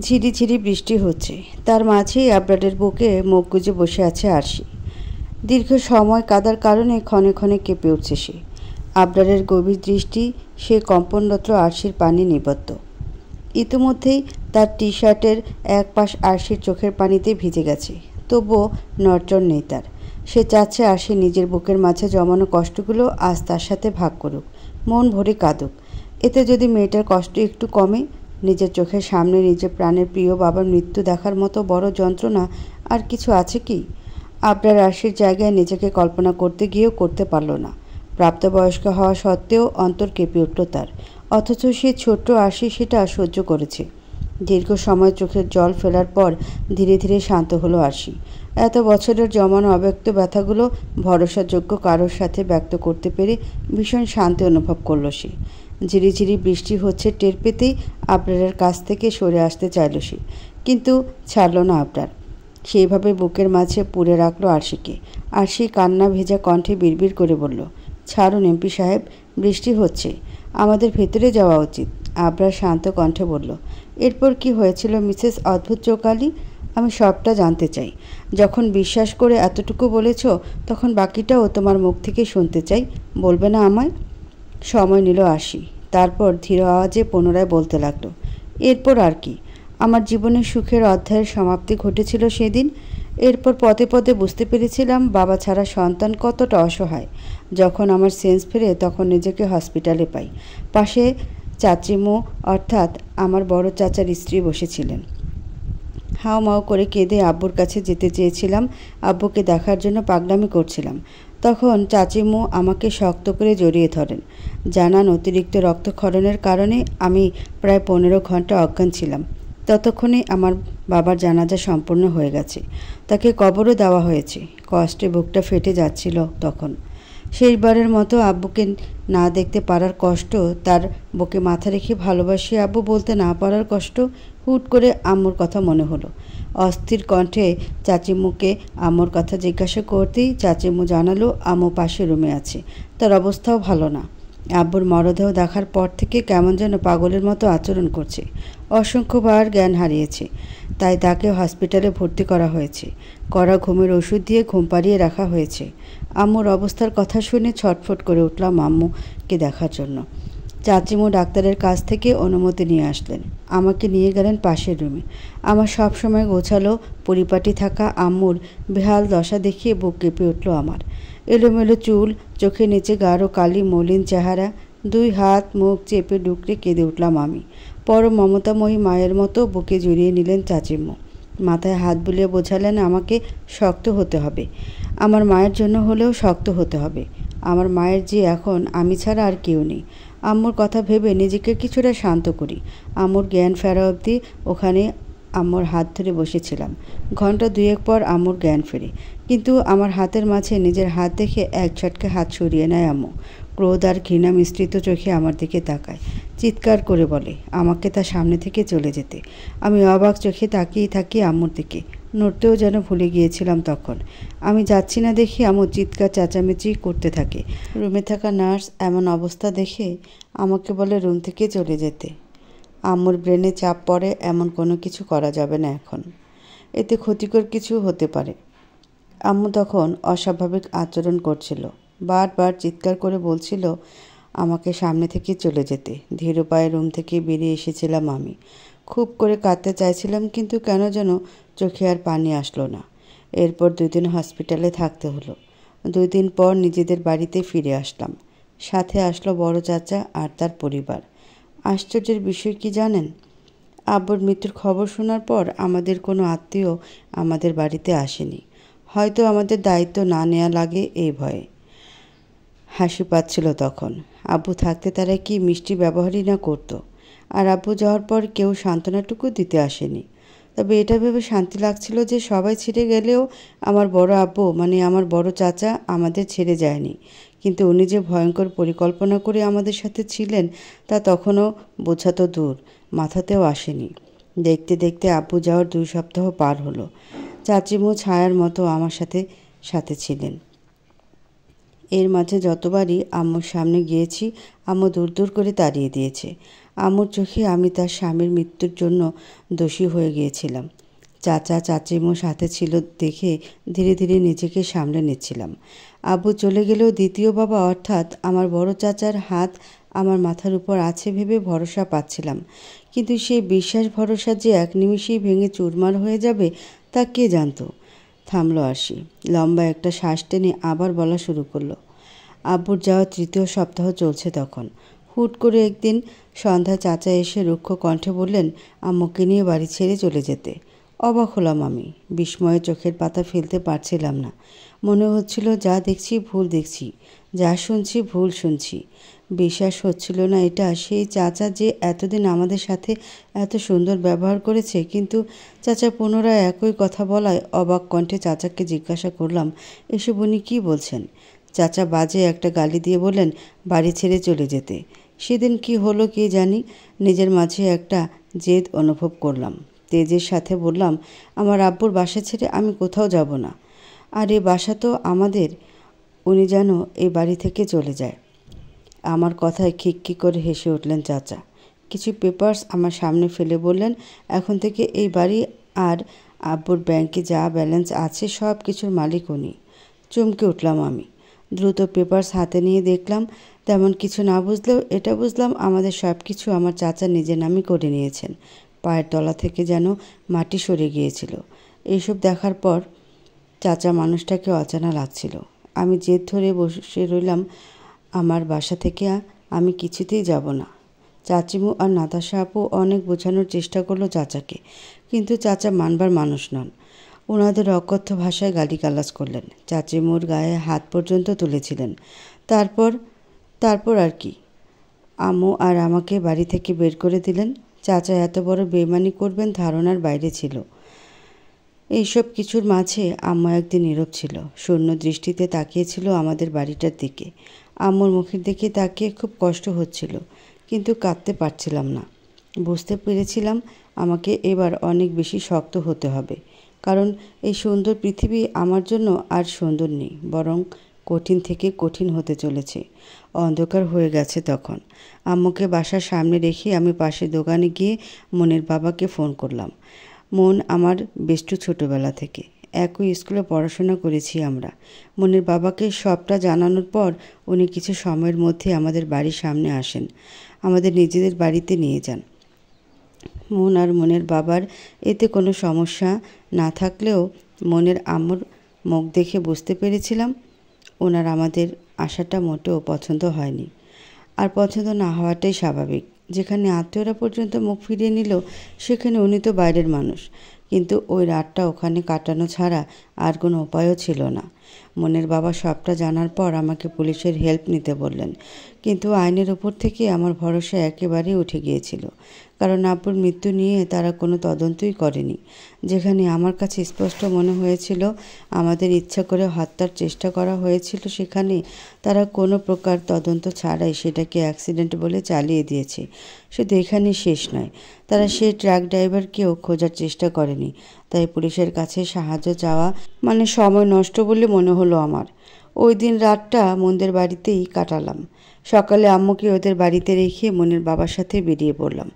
ঝিরিঝিরি বৃষ্টি হচ্ছে, তার মাঝেই আবরারের বুকে মুখ গুজে বসে আছে আরশি। দীর্ঘ সময় কাদার কারণে ক্ষণে ক্ষণে কেঁপে উঠছে সে। আবরারের গভীর দৃষ্টি সে কম্পনরত আরশির পানি নিবদ্ধ। ইতিমধ্যেই তার টি শার্টের এক পাশ আরশির চোখের পানিতে ভিজে গেছে, তবুও নড়চড় নেই তার। সে চাচ্ছে আরশি নিজের বুকের মাঝে জমানো কষ্টগুলো আজ তার সাথে ভাগ করুক, মন ভরে কাঁদুক। এতে যদি মেয়েটার কষ্ট একটু কমে। নিজের চোখের সামনে নিজের প্রাণের প্রিয় বাবার মৃত্যু দেখার মতো বড় যন্ত্রণা আর কিছু আছে কি? আবরার আরশির জায়গায় নিজেকে কল্পনা করতে গিয়েও করতে পারল না। প্রাপ্তবয়স্ক হওয়া সত্ত্বেও অন্তর কেঁপে উঠল তার, অথচ সে ছোট্ট আরশি সেটা সহ্য করেছে। দীর্ঘ সময় চোখের জল ফেলার পর ধীরে ধীরে শান্ত হলো আরশি। এত বছরের জমানো অব্যক্ত ব্যথাগুলো ভরসাযোগ্য কারোর সাথে ব্যক্ত করতে পেরে ভীষণ শান্তি অনুভব করল সে। ঝিরিঝিরি বৃষ্টি হচ্ছে টের পেতেই আবরারের কাছ থেকে সরে আসতে চাইল সে, কিন্তু ছাড়ল না আবরার। সেইভাবে বুকের মাঝে পুড়ে রাখল আরশিকে। আরশি কান্না ভেজা কণ্ঠে বিড়বিড় করে বলল, ছাড়ুন এমপি সাহেব, বৃষ্টি হচ্ছে, আমাদের ভেতরে যাওয়া উচিত। আবরার শান্ত কণ্ঠে বলল, এরপর কি হয়েছিল মিসেস অদ্ভুত চোকালি? আমি সবটা জানতে চাই। যখন বিশ্বাস করে এতটুকু বলেছ, তখন বাকিটাও তোমার মুখ থেকে শুনতে চাই। বলবে না আমায়? সময় নিল আরশি, তারপর ধীর আওয়াজে পুনরায় বলতে লাগলো, এরপর আর কি? আমার জীবনের সুখের অধ্যায়ের সমাপ্তি ঘটেছিল সেদিন। এরপর পদে পদে বুঝতে পেরেছিলাম বাবা ছাড়া সন্তান কতটা অসহায়। যখন আমার সেন্স ফেরে তখন নিজেকে হসপিটালে পাই। পাশে চাচিমু অর্থাৎ আমার বড় চাচার স্ত্রী বসেছিলেন। হাও-মাও করে কেঁদে আব্বুর কাছে যেতে চেয়েছিলাম, আব্বুকে দেখার জন্য পাগলামি করছিলাম। তখন চাচিমু আমাকে শক্ত করে জড়িয়ে ধরেন। জানান অতিরিক্ত রক্তক্ষরণের কারণে আমি প্রায় 15 ঘন্টা অজ্ঞান ছিলাম। ততক্ষণে আমার বাবার জানাজা সম্পূর্ণ হয়ে গেছে, তাকে কবরও দেওয়া হয়েছে। কষ্টে বুকটা ফেটে যাচ্ছিল তখন। শেষবারের মতো আব্বুকে না দেখতে পারার কষ্ট, তার বুকে মাথা রেখে ভালোবাসি আব্বু বলতে না পারার কষ্ট। হুট করে আম্মুর কথা মনে হলো। অস্থির কণ্ঠে চাচিমুকে আম্মুর কথা জিজ্ঞাসা করতেই চাচিমু জানালো আম্মু পাশের রুমে আছে, তার অবস্থাও ভালো না। আব্বুর মরদেহ দেখার পর থেকে কেমন যেন পাগলের মতো আচরণ করছে। অসংখ্যবার জ্ঞান হারিয়েছে, তাই তাকে হসপিটালে ভর্তি করা হয়েছে। কড়া ঘুমের ওষুধ দিয়ে ঘুম পাড়িয়ে রাখা হয়েছে। আম্মুর অবস্থার কথা শুনে ছটফট করে উঠলাম আম্মুকে দেখার জন্য। চাচিমু ডাক্তারের কাছ থেকে অনুমতি নিয়ে আসলেন, আমাকে নিয়ে গেলেন পাশের রুমে। আমার সবসময় গোছালো পরিপাটি থাকা আম্মুর বেহাল দশা দেখিয়ে বুক কেঁপে উঠল আমার। এলোমেলো চুল, চোখের নিচে গাঢ় কালি মলিন চেহারা, 2 হাত মুখ চেপে ডুকরে কেঁদে উঠলাম আমি। পরম মমতাময়ী মায়ের মতো বুকে জড়িয়ে নিলেন চাচিমু। মাথায় হাত বুলিয়ে বোঝালেন আমাকে শক্ত হতে হবে, আমার মায়ের জন্য হলেও শক্ত হতে হবে। আমার মায়ের যে এখন আমি ছাড়া আর কেউ নেই। আম্মুর কথা ভেবে নিজেকে কিছুটা শান্ত করি। আম্মুর জ্ঞান ফেরা অবধি ওখানে আম্মুর হাত ধরে বসেছিলাম। ঘন্টা 2 পর আম্মুর জ্ঞান ফেরে, কিন্তু আমার হাতের মাঝে নিজের হাত দেখে এক ঝটকে হাত সরিয়ে নেয় আম্মু। ক্রোধ আর ঘৃণা মিশ্রিত চোখে আমার দিকে তাকায়, চিৎকার করে বলে আমাকে তার সামনে থেকে চলে যেতে। আমি অবাক চোখে তাকিয়ে থাকি আম্মুর দিকে, নড়তেও যেন ভুলে গিয়েছিলাম তখন। আমি যাচ্ছি না দেখে আম্মু চিৎকার চেঁচামেচি করতে থাকে। রুমে থাকা নার্স এমন অবস্থা দেখে আমাকে বলে রুম থেকে চলে যেতে। আম্মুর ব্রেনে চাপ পড়ে, এমন কোনো কিছু করা যাবে না এখন, এতে ক্ষতিকর কিছু হতে পারে। আম্মু তখন অস্বাভাবিক আচরণ করছিল, বারবার চিৎকার করে বলছিল আমাকে সামনে থেকে চলে যেতে। ধীর পায়ে রুম থেকে বেরিয়ে এসেছিলাম আমি। খুব করে কাঁদতে চাইছিলাম, কিন্তু কেন যেন চোখে আর পানি আসলো না। এরপর 2 দিন হসপিটালে থাকতে হলো। 2 দিন পর নিজেদের বাড়িতে ফিরে আসলাম। সাথে আসলো বড় চাচা আর তার পরিবার। আশ্চর্যের বিষয় কি জানেন? আব্বুর মৃত্যুর খবর শোনার পর আমাদের কোনো আত্মীয় আমাদের বাড়িতে আসেনি, হয়তো আমাদের দায়িত্ব না নেওয়া লাগে এই ভয়ে। হাসি পাচ্ছিল তখন। আব্বু থাকতে তারা কি মিষ্টি ব্যবহারই না করতো, আর আব্বু যাওয়ার পর কেউ সান্ত্বনাটুকু দিতে আসেনি। তবে এটা ভেবে শান্তি লাগছিল যে সবাই ছেড়ে গেলেও আমার বড় আব্বু মানে আমার বড় চাচা আমাদের ছেড়ে যায়নি। কিন্তু উনি যে ভয়ঙ্কর পরিকল্পনা করে আমাদের সাথে ছিলেন তা তখনও বোঝা তো দূর, মাথাতেও আসেনি। দেখতে দেখতে আব্বু যাওয়ার 2 সপ্তাহ পার হলো। চাচিমু ছায়ার মতো আমার সাথে সাথে ছিলেন। এর মাঝে যতবারই আম্মুর সামনে গিয়েছি আম্মু দূর দূর করে তাড়িয়ে দিয়েছে। আম্মুর চোখে আমি তার স্বামীর মৃত্যুর জন্য দোষী হয়ে গিয়েছিলাম। চাচা চাচিমো সাথে ছিল দেখে ধীরে ধীরে নিজেকে সামলে নিচ্ছিলাম। আব্বু চলে গেলেও দ্বিতীয় বাবা অর্থাৎ আমার বড় চাচার হাত আমার মাথার উপর আছে ভেবে ভরসা পাচ্ছিলাম। কিন্তু সেই বিশ্বাস ভরসা যে এক নিমিষেই ভেঙে চুরমার হয়ে যাবে তা কে জানতো। থামলো আরশি। লম্বা একটা শ্বাস টেনে আবার বলা শুরু করলো। আব্বুর যাওয়া ৩য় সপ্তাহ চলছে তখন। হুট করে একদিন সন্ধ্যায় চাচা এসে রুক্ষ কণ্ঠে বললেন আম্মুকে নিয়ে বাড়ি ছেড়ে চলে যেতে। অবাক হলাম আমি। বিস্ময়ে চোখের পাতা ফেলতে পারছিলাম না। মনে হচ্ছিল যা দেখছি ভুল দেখছি, যা শুনছি ভুল শুনছি। বিশ্বাস হচ্ছিল না এটা সেই চাচা যে এতদিন আমাদের সাথে এত সুন্দর ব্যবহার করেছে। কিন্তু চাচা পুনরায় একই কথা বলায় অবাক কণ্ঠে চাচাকে জিজ্ঞাসা করলাম, এসব উনি কী বলছেন? চাচা বাজে একটা গালি দিয়ে বললেন বাড়ি ছেড়ে চলে যেতে। সেদিন কি হলো কে জানি, নিজের মাঝে একটা জেদ অনুভব করলাম। তেজের সাথে বললাম, আমার আব্বুর বাসা ছেড়ে আমি কোথাও যাব না। আর এ বাসা তো আমাদের, উনি যেন এই বাড়ি থেকে চলে যায়। আমার কথায় খিকখি করে হেসে উঠলেন চাচা। কিছু পেপারস আমার সামনে ফেলে বললেন, এখন থেকে এই বাড়ি আর আব্বুর ব্যাংকে যা ব্যালেন্স আছে সব কিছুর মালিক উনি। চমকে উঠলাম আমি। দ্রুত পেপারস হাতে নিয়ে দেখলাম, তেমন কিছু না বুঝলেও এটা বুঝলাম আমাদের সব কিছু আমার চাচা নিজের নামই করে নিয়েছেন। পায়ের তলা থেকে যেন মাটি সরে গিয়েছিল। এইসব দেখার পর চাচা মানুষটাকে অজানা লাগছিল। আমি জেদ ধরে বসে রইলাম, আমার বাসা থেকে আমি কিছুতেই যাব না। চাচিমু আর নাতাশা আপু অনেক বোঝানোর চেষ্টা করলো চাচাকে, কিন্তু চাচা মানবার মানুষ নন। ওনাদের অকথ্য ভাষায় গালিগালাজ করলেন, চাচিমুর গায়ে হাত পর্যন্ত তুলেছিলেন। তারপর আর কি, আম্মু আর আমাকে বাড়ি থেকে বের করে দিলেন। চাচা এত বড় বেইমানি করবেন ধারণার বাইরে ছিল। এইসব কিছুর মাঝে আম্মা একদিন নীরব ছিল, শূন্য দৃষ্টিতে তাকিয়েছিল আমাদের বাড়িটার দিকে। আম্মুর মুখের দিকে তাকিয়ে খুব কষ্ট হচ্ছিল, কিন্তু কাঁদতে পারছিলাম না। বুঝতে পেরেছিলাম আমাকে এবার অনেক বেশি শক্ত হতে হবে, কারণ এই সুন্দর পৃথিবী আমার জন্য আর সুন্দর নেই, বরং কঠিন থেকে কঠিন হতে চলেছে। অন্ধকার হয়ে গেছে তখন। আম্মুকে বাসার সামনে রেখে আমি পাশের দোকানে গিয়ে মনের বাবাকে ফোন করলাম। মন আমার বেষ্টু ছোটোবেলা থেকে, একই স্কুলে পড়াশোনা করেছি আমরা। মনের বাবাকে সবটা জানানোর পর উনি কিছু সময়ের মধ্যে আমাদের বাড়ির সামনে আসেন, আমাদের নিজেদের বাড়িতে নিয়ে যান। মন আর মনের বাবার এতে কোনো সমস্যা না থাকলেও মনের আম্মুর মুখ দেখে বুঝতে পেরেছিলাম ওনার আমাদের আশাটা মোটেও পছন্দ হয়নি। আর পছন্দ না হওয়াটাই স্বাভাবিক। যেখানে আত্মীয়রা পর্যন্ত মুখ ফিরিয়ে নিল, সেখানে উনি তো বাইরের মানুষ। কিন্তু ওই রাতটা ওখানে কাটানো ছাড়া আর কোনো উপায়ও ছিল না। মনের বাবা সবটা জানার পর আমাকে পুলিশের হেল্প নিতে বললেন, কিন্তু আইনের ওপর থেকে আমার ভরসা একেবারেই উঠে গিয়েছিল। কারণ আব্বুর মৃত্যু নিয়ে তারা কোনো তদন্তই করেনি। যেখানে আমার কাছে স্পষ্ট মনে হয়েছিল আমাদের ইচ্ছা করে হত্যার চেষ্টা করা হয়েছিল, সেখানে তারা কোনো প্রকার তদন্ত ছাড়াই সেটাকে অ্যাক্সিডেন্ট বলে চালিয়ে দিয়েছে। শুধু এখানেই শেষ নয়, তারা সেই ট্রাক ড্রাইভারকেও খোঁজার চেষ্টা করেনি। তাই পুলিশের কাছে সাহায্য চাওয়া মানে সময় নষ্ট বলে মনে হলো আমার। ওই দিন রাতটা মনদের বাড়িতেই কাটালাম। সকালে আম্মুকে ওদের বাড়িতে রেখে মনের বাবার সাথে বেরিয়ে পড়লাম।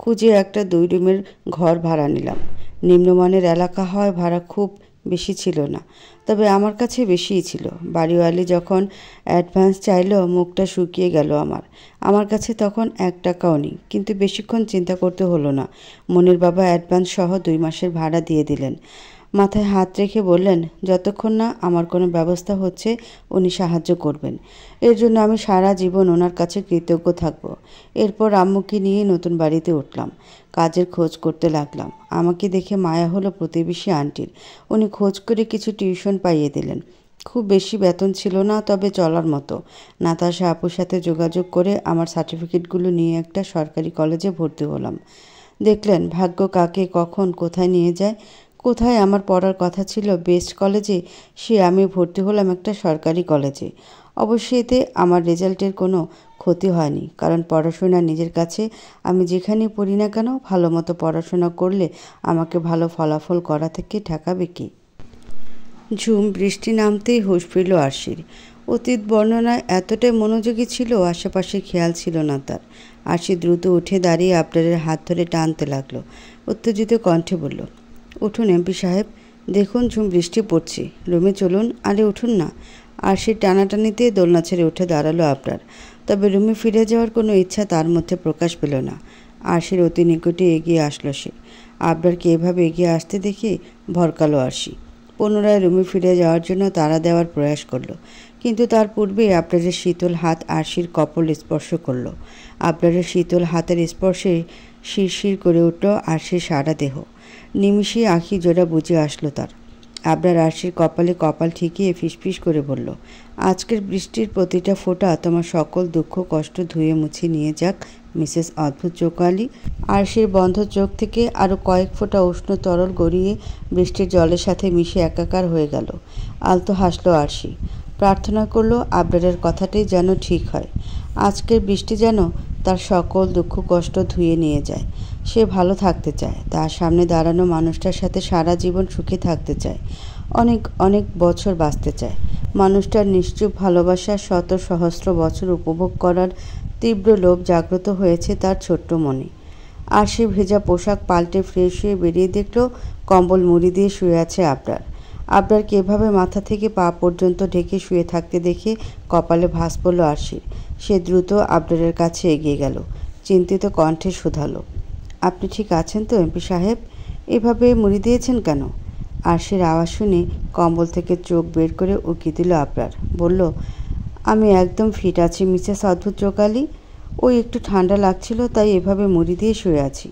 খুঁজে একটা 2 রুমের ঘর ভাড়া নিলাম। নিম্নমানের এলাকা হয় ভাড়া খুব বেশি ছিল না, তবে আমার কাছে বেশিই ছিল। বাড়িওয়ালি যখন অ্যাডভান্স চাইলো মুখটা শুকিয়ে গেল আমার কাছে তখন 1 টাকাও নেই। কিন্তু বেশিক্ষণ চিন্তা করতে হলো না। মনের বাবা অ্যাডভান্স সহ 2 মাসের ভাড়া দিয়ে দিলেন। মাথায় হাত রেখে বললেন, যতক্ষণ না আমার কোনো ব্যবস্থা হচ্ছে উনি সাহায্য করবেন। এর জন্য আমি সারা জীবন ওনার কাছে কৃতজ্ঞ থাকব। এরপর আম্মুকে নিয়ে নতুন বাড়িতে উঠলাম। কাজের খোঁজ করতে লাগলাম। আমাকে দেখে মায়া হলো প্রতিবেশী আন্টির। উনি খোঁজ করে কিছু টিউশন পাইয়ে দিলেন। খুব বেশি বেতন ছিল না, তবে চলার মতো। নাতাশা আপুর সাথে যোগাযোগ করে আমার সার্টিফিকেটগুলো নিয়ে একটা সরকারি কলেজে ভর্তি হলাম। দেখলেন ভাগ্য কাকে কখন কোথায় নিয়ে যায়। কোথায় আমার পড়ার কথা ছিল বেস্ট কলেজে, সে আমি ভর্তি হলাম একটা সরকারি কলেজে। অবশ্যই এতে আমার রেজাল্টের কোনো ক্ষতি হয়নি, কারণ পড়াশোনা নিজের কাছে। আমি যেখানেই পড়ি না কেন ভালো মতো পড়াশোনা করলে আমাকে ভালো ফলাফল করা থেকে ঠেকাবে কি? ঝুম বৃষ্টি নামতেই হুঁশ ফিরল আরশির। অতীত বর্ণনায় এতটাই মনোযোগী ছিল, আশেপাশে খেয়াল ছিল না তার। আরশি দ্রুত উঠে দাঁড়িয়ে আবরারের হাত ধরে টানতে লাগলো। উত্তেজিত কণ্ঠে বলল, উঠুন এমপি সাহেব, দেখুন ঝুম বৃষ্টি পড়ছে, রুমে চলুন, আরে উঠুন না। আরশির টানাটানিতে দোলনা ছেড়ে উঠে দাঁড়ালো আবরার। তবে রুমে ফিরে যাওয়ার কোনো ইচ্ছা তার মধ্যে প্রকাশ পেল না। আরশির অতি নিকটে এগিয়ে আসলো সে। আবরারকে এভাবে এগিয়ে আসতে দেখে ভরকালো আরশি। পুনরায় রুমে ফিরে যাওয়ার জন্য তাড়া দেওয়ার প্রয়াস করলো, কিন্তু তার পূর্বেই আবরারের শীতল হাত আরশির কপল স্পর্শ করল। আবরারের শীতল হাতের স্পর্শে শিরশির করে উঠল আরশির সারা দেহ। নিমিষেই আঁখি জোড়া বুঝে আসলো তার। আবরার আরশির কপালে কপাল ঠেকিয়ে ফিসফিস করে বলল, আজকের বৃষ্টির প্রতিটা ফোঁটা তোমার সকল দুঃখ কষ্ট ধুয়ে মুছে নিয়ে যাক মিসেস অদ্ভুত চোখালি। আরশির বন্ধ চোখ থেকে আরও কয়েক ফোঁটা উষ্ণ তরল গড়িয়ে বৃষ্টির জলের সাথে মিশে একাকার হয়ে গেল। আলতো হাসলো আরশি। প্রার্থনা করলো আবরারের কথাটাই যেন ঠিক হয়। আজকের বৃষ্টি যেন তার সকল দুঃখ কষ্ট ধুয়ে নিয়ে যায়। সে ভালো থাকতে চায়, তার সামনে দাঁড়ানো মানুষটার সাথে সারা জীবন সুখে থাকতে চায়, অনেক অনেক বছর বাঁচতে চায়। মানুষটার নিশ্চুপ ভালোবাসা শত সহস্র বছর উপভোগ করার তীব্র লোভ জাগ্রত হয়েছে তার ছোট্ট মনে। আরশি ভেজা পোশাক পাল্টে ফ্রেশ হয়ে বেরিয়ে দেখল কম্বল মুড়ি দিয়ে শুয়ে আছে আবরার। আবরারকে এভাবে মাথা থেকে পা পর্যন্ত ঢেকে শুয়ে থাকতে দেখে কপালে ভাঁজ পড়ল আরশির। সে দ্রুত আবরারের কাছে এগিয়ে গেল, চিন্তিত কণ্ঠে শুধালো, আপনি ঠিক আছেন তো এমপি সাহেব? এভাবে মুড়ি দিয়েছেন কেন? আরশির আওয়াজ শুনে কম্বল থেকে চোখ বের করে উকি দিল আবরার। বলল, আমি একদম ফিট আছি মিসেস অদ্ভুত চোখালি। ওই একটু ঠান্ডা লাগছিল তাই এভাবে মুড়ি দিয়ে শুয়ে আছি।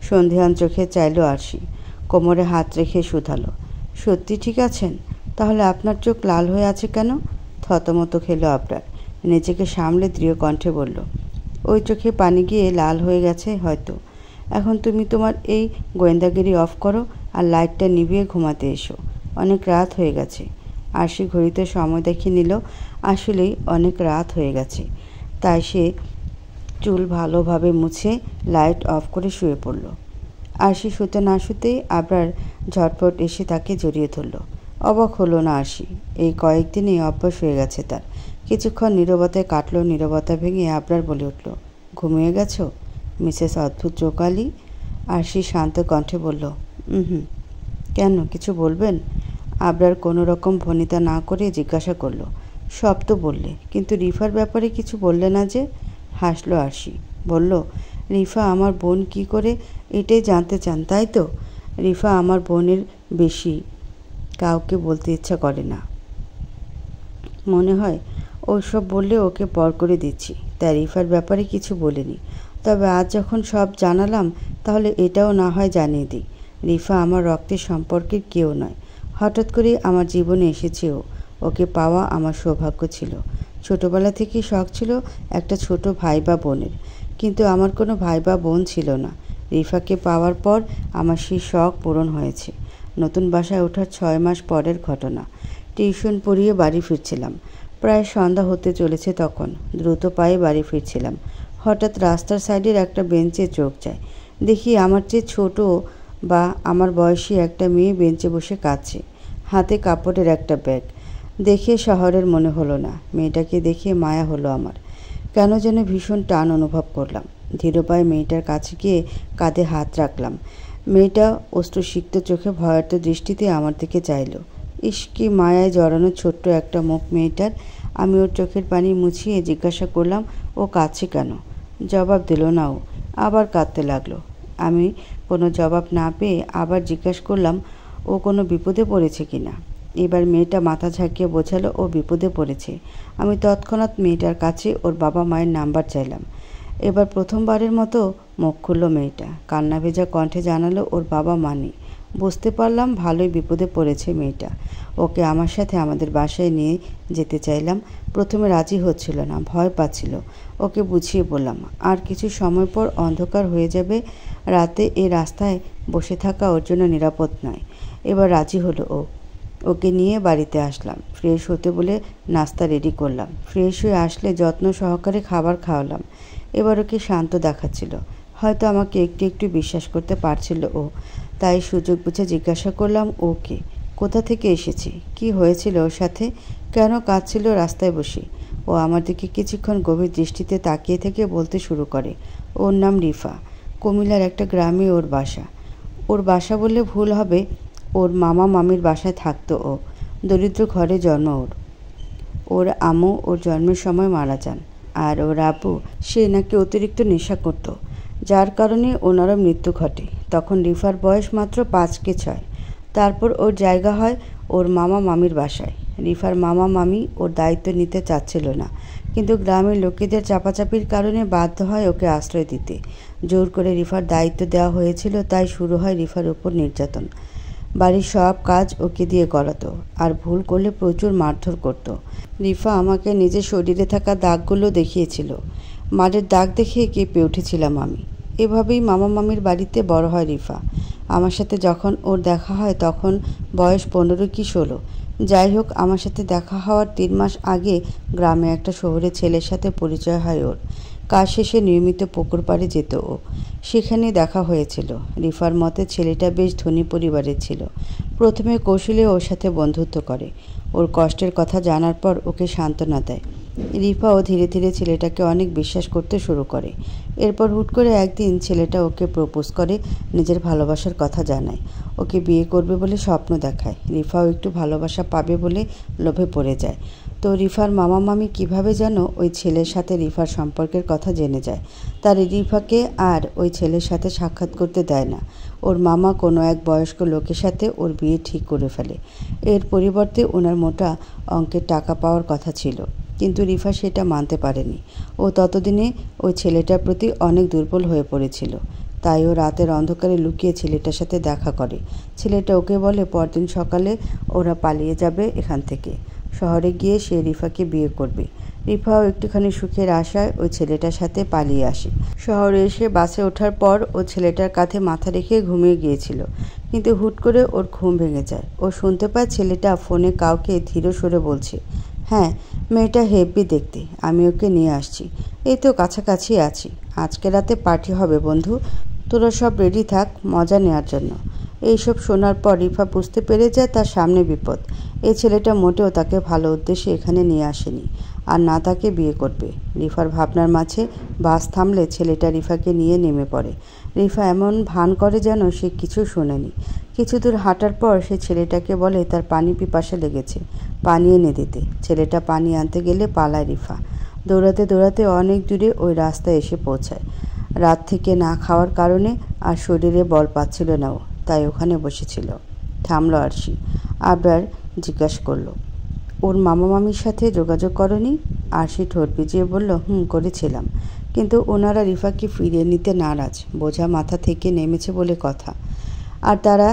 সন্ধিহান চোখে চাইল আরশি। কোমরে হাত রেখে শুধালো, সত্যি ঠিক আছেন? তাহলে আপনার চোখ লাল হয়ে আছে কেন? থতমত খেলো আবরার। নিজেকে সামলে দৃঢ় কণ্ঠে বলল, ওই চোখে পানি গিয়ে লাল হয়ে গেছে হয়তো। এখন তুমি তোমার এই গোয়েন্দাগিরি অফ করো আর লাইটটা নিভিয়ে ঘুমাতে এসো, অনেক রাত হয়ে গেছে। আরশি ঘড়িতে সময় দেখে নিল, আসলেই অনেক রাত হয়ে গেছে। তাই সে চুল ভালোভাবে মুছে লাইট অফ করে শুয়ে পড়ল। আরশি শুতে না শুতেই আবরার ঝটপট এসে তাকে জড়িয়ে ধরল। অবাক হলো না আরশি, এই কয়েকদিনই অভ্যাস হয়ে গেছে তার। কিছুক্ষণ নীরবতায় কাটল। নীরবতা ভেঙে আবরার বলে উঠল, ঘুমিয়ে গেছো মিসেস অদ্ভুত চোখালি? আরশি শান্ত কণ্ঠে বলল, হুম। কেন, কিছু বলবেন? আবরার কোনো রকম ভনিতা না করে জিজ্ঞাসা করল, সব তো বললে, কিন্তু রিফার ব্যাপারে কিছু বললে না যে? হাসলো আরশি। বলল, রিফা আমার বোন কি করে এটাই জানতে চান তাই তো? রিফা আমার বোনের বেশি কাউকে বলতে ইচ্ছা করে না। মনে হয় ওসব বললে ওকে পর করে দিচ্ছি, তাই রিফার ব্যাপারে কিছু বলিনি। তবে আজ যখন সব জানালাম তাহলে এটাও না হয় জানিয়ে দিই, রিফা আমার রক্তের সম্পর্কের কেউ নয়। হঠাৎ করে আমার জীবনে এসেছে ও। ওকে পাওয়া আমার সৌভাগ্য ছিল। ছোটবেলা থেকেই শখ ছিল একটা ছোট ভাই বা বোনের, কিন্তু আমার কোনো ভাই বা বোন ছিল না। রিফাকে পাওয়ার পর আমার সেই শখ পূরণ হয়েছে। নতুন বাসায় ওঠার 6 মাস পরের ঘটনা। টিউশন পড়িয়ে বাড়ি ফিরছিলাম। প্রায় সন্ধ্যা হতে চলেছে তখন। দ্রুত পায়ে বাড়ি ফিরছিলাম। হঠাৎ রাস্তার সাইডের একটা বেঞ্চে চোখ যায়। দেখি আমার চেয়ে ছোট বা আমার বয়সী একটা মেয়ে বেঞ্চে বসে কাঁদছে, হাতে কাপড়ের একটা ব্যাগ। দেখে শহরের মনে হলো না। মেয়েটাকে দেখে মায়া হলো আমার। কেন যেন ভীষণ টান অনুভব করলাম। ধীর পায়ে মেয়েটার কাছে গিয়ে কাঁধে হাত রাখলাম। মেয়েটা অশ্রুসিক্ত চোখে ভয়ার্ত দৃষ্টিতে আমার দিকে চাইল। ইস, কি মায়ায় জড়ানো ছোট্ট একটা মুখ মেয়েটার। আমি ওর চোখের পানি মুছিয়ে জিজ্ঞাসা করলাম, ও কাঁদছে কেন? জবাব দিল না ও, আবার কাঁদতে লাগলো। আমি কোনো জবাব না পেয়ে আবার জিজ্ঞাসা করলাম, ও কোনো বিপদে পড়েছে কিনা? এবার মেয়েটা মাথা ঝাঁকিয়ে বোঝালো ও বিপদে পড়েছে। আমি তৎক্ষণাৎ মেয়েটার কাছে ওর বাবা মায়ের নাম্বার চাইলাম। এবার প্রথমবারের মতো মুখ খুলল মেয়েটা। কান্না ভেজা কণ্ঠে জানালো ওর বাবা মা নেই। বুঝতে পারলাম ভালোই বিপদে পড়েছে মেয়েটা। ওকে আমার সাথে আমাদের বাসায় নিয়ে যেতে চাইলাম। প্রথমে রাজি হচ্ছিল না, ভয় পাচ্ছিল। ওকে বুঝিয়ে বললাম আর কিছু সময় পর অন্ধকার হয়ে যাবে, রাতে এই রাস্তায় বসে থাকা ওর জন্য নিরাপদ নয়। এবার রাজি হলো ও। ওকে নিয়ে বাড়িতে আসলাম। ফ্রেশ হতে বলে নাস্তা রেডি করলাম। ফ্রেশ হয়ে আসলে যত্ন সহকারে খাবার খাওয়ালাম। এবার ওকে শান্ত দেখাচ্ছিল। হয়তো আমাকে একটু একটু বিশ্বাস করতে পারছিল ও। তাই সুযোগ বুঝে জিজ্ঞাসা করলাম, ওকে কোথা থেকে এসেছে, কি হয়েছিল ওর সাথে, কেন কাঁদছিল রাস্তায় বসে? ও ও আমার দিকে কিছুক্ষণ গভীর দৃষ্টিতে তাকিয়ে থেকে বলতে শুরু করে, ওর নাম রিফা, কুমিল্লার একটা গ্রামে ওর বাসা। ওর বাসা বললে ভুল হবে, ওর মামা মামির বাসায় থাকতো ও। দরিদ্র ঘরে জন্ম ওর। ওর আম্মু ওর জন্মের সময় মারা যান, আর ওর আব্বু সে নাকি অতিরিক্ত নেশা করত, যার কারণে ওনারও মৃত্যু ঘটে। তখন রিফার বয়স মাত্র 5 কি 6। তারপর ওর জায়গা হয় ওর মামা মামির বাসায়। রিফার মামা মামি ওর দায়িত্ব নিতে চাচ্ছিল না, কিন্তু গ্রামের লোকেদের চাপাচাপির কারণে বাধ্য হয় ওকে আশ্রয় দিতে। জোর করে রিফার দায়িত্ব দেওয়া হয়েছিল, তাই শুরু হয় রিফার উপর নির্যাতন। বাড়ির সব কাজ ওকে দিয়ে করাতো, আর ভুল করলে প্রচুর মারধর করত। রিফা আমাকে নিজের শরীরে থাকা দাগগুলো দেখিয়েছিল। মারের দাগ দেখে কেঁপে উঠেছিলাম আমি। এভাবেই মামা মামির বাড়িতে বড় হয় রিফা। আমার সাথে যখন ওর দেখা হয় তখন বয়স 15 কি 16। যাই হোক, আমার সাথে দেখা হওয়ার 3 মাস আগে গ্রামে একটা শহরে ছেলের সাথে পরিচয় হয় ওর। কাজ শেষে নিয়মিত পুকুর পাড়ে যেত ও। সেখানে দেখা হয়েছিল। রিফার মতে ছেলেটা বেশ ধনী পরিবারের ছিল। প্রথমে কৌশলে ওর সাথে বন্ধুত্ব করে। ওর কষ্টের কথা জানার পর ওকে সান্ত্বনা দেয়। রিফাও ধীরে ধীরে ছেলেটাকে অনেক বিশ্বাস করতে শুরু করে। এরপর হুট করে একদিন ছেলেটা ওকে প্রপোজ করে, নিজের ভালোবাসার কথা জানায়, ওকে বিয়ে করবে বলে স্বপ্ন দেখায়। রিফাও একটু ভালোবাসা পাবে বলে লোভে পড়ে যায়। তো রিফার মামা মামি কীভাবে যেন ওই ছেলের সাথে রিফার সম্পর্কের কথা জেনে যায়। তার রিফাকে আর ওই ছেলের সাথে সাক্ষাৎ করতে দেয় না। ওর মামা কোনো এক বয়স্ক লোকের সাথে ওর বিয়ে ঠিক করে ফেলে। এর পরিবর্তে ওনার মোটা অঙ্কের টাকা পাওয়ার কথা ছিল, কিন্তু রিফা সেটা মানতে পারেনি। ও ততদিনে ওই ছেলেটার প্রতি অনেক দুর্বল হয়ে পড়েছিল। তাই ও রাতের অন্ধকারে লুকিয়ে ছেলেটার সাথে দেখা করে। ছেলেটা ওকে বলে পরদিন সকালে ওরা পালিয়ে যাবে এখান থেকে, শহরে গিয়ে সে রিফাকে বিয়ে করবে। রিফাও একটুখানি সুখের আশায় ওই ছেলেটার সাথে পালিয়ে আসে। শহরে এসে বাসে ওঠার পর ও ছেলেটার কাঁধে মাথা রেখে ঘুমিয়ে গিয়েছিল, কিন্তু হুট করে ওর ঘুম ভেঙে যায়। ও শুনতে পায় ছেলেটা ফোনে কাউকে ধীর সুরে বলছে, হ্যাঁ মেয়েটা হেব্বি দেখতে, আমি ওকে নিয়ে আসছি, এই তো কাছাকাছি আছি, আজকে রাতে পার্টি হবে বন্ধু, তোরা সব রেডি থাক মজা নেওয়ার জন্য। এইসব শোনার পর রিফা বুঝতে পেরে যায় তার সামনে বিপদ। এই ছেলেটা মোটেও তাকে ভালো উদ্দেশ্যে এখানে নিয়ে আসেনি, আর না তাকে বিয়ে করবে। রিফার ভাবনার মাঝে বাস থামলে ছেলেটা রিফাকে নিয়ে নেমে পড়ে। রিফা এমন ভান করে যেন সে কিছু শোনেনি। কিছু দূর হাঁটার পর সে ছেলেটাকে বলে তার পানি পিপাসা লেগেছে, পানি এনে দিতে। ছেলেটা পানি আনতে গেলে পালায় রিফা। দৌড়াতে দৌড়াতে অনেক দূরে ওই রাস্তায় এসে পৌঁছায়। রাত থেকে না খাওয়ার কারণে আর শরীরে বল পাচ্ছিল না ও, তাই ওখানে বসেছিল। থামলো আরশি। আবরার জিজ্ঞাসা করলো, ওর মামা মামির সাথে যোগাযোগ করনি? আরশি ঠোঁট ভিজিয়ে বলল, করেছিলাম, কিন্তু ওনারা রিফাকে ফিরিয়ে নিতে নারাজ, বোঝা মাথা থেকে নেমেছে বলে কথা। আর তারা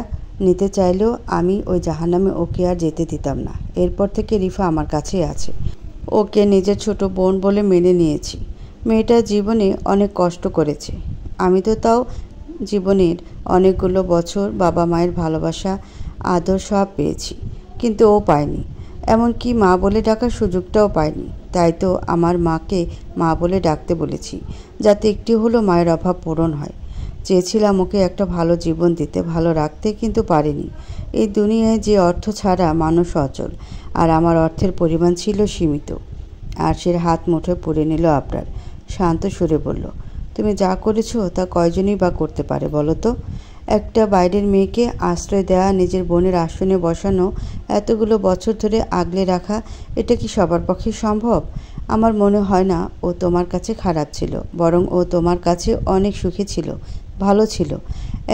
নিতে চাইলেও আমি ওই জাহান্নামে ওকে আর যেতে দিতাম না। এরপর থেকে রিফা আমার কাছেই আছে। ওকে নিজের ছোট বোন বলে মেনে নিয়েছি। মেয়েটা জীবনে অনেক কষ্ট করেছে, আমি তো তাও জীবনের অনেকগুলো বছর বাবা মায়ের ভালোবাসা আদর সব পেয়েছি, কিন্তু ও পায়নি, এমনকি মা বলে ডাকার সুযোগটাও পায়নি। তাই তো আমার মাকে মা বলে ডাকতে বলেছি, যাতে একটু হলেও মায়ের অভাব পূরণ হয়। চেয়েছিলাম ওকে একটা ভালো জীবন দিতে, ভালো রাখতে, কিন্তু পারিনি। এই দুনিয়ায় যে অর্থ ছাড়া মানুষ অচল, আর আমার অর্থের পরিমাণ ছিল সীমিত। আরশির হাত মুঠোয় পুড়ে নিল আবরার। শান্ত সুরে বলল, তুমি যা করেছো তা কয়জনই বা করতে পারে বলো তো? একটা বাইরের মেয়েকে আশ্রয় দেওয়া, নিজের বোনের আসনে বসানো, এতগুলো বছর ধরে আগলে রাখা, এটা কি সবার পক্ষে সম্ভব? আমার মনে হয় না ও তোমার কাছে খারাপ ছিল, বরং ও তোমার কাছে অনেক সুখী ছিল, ভালো ছিল।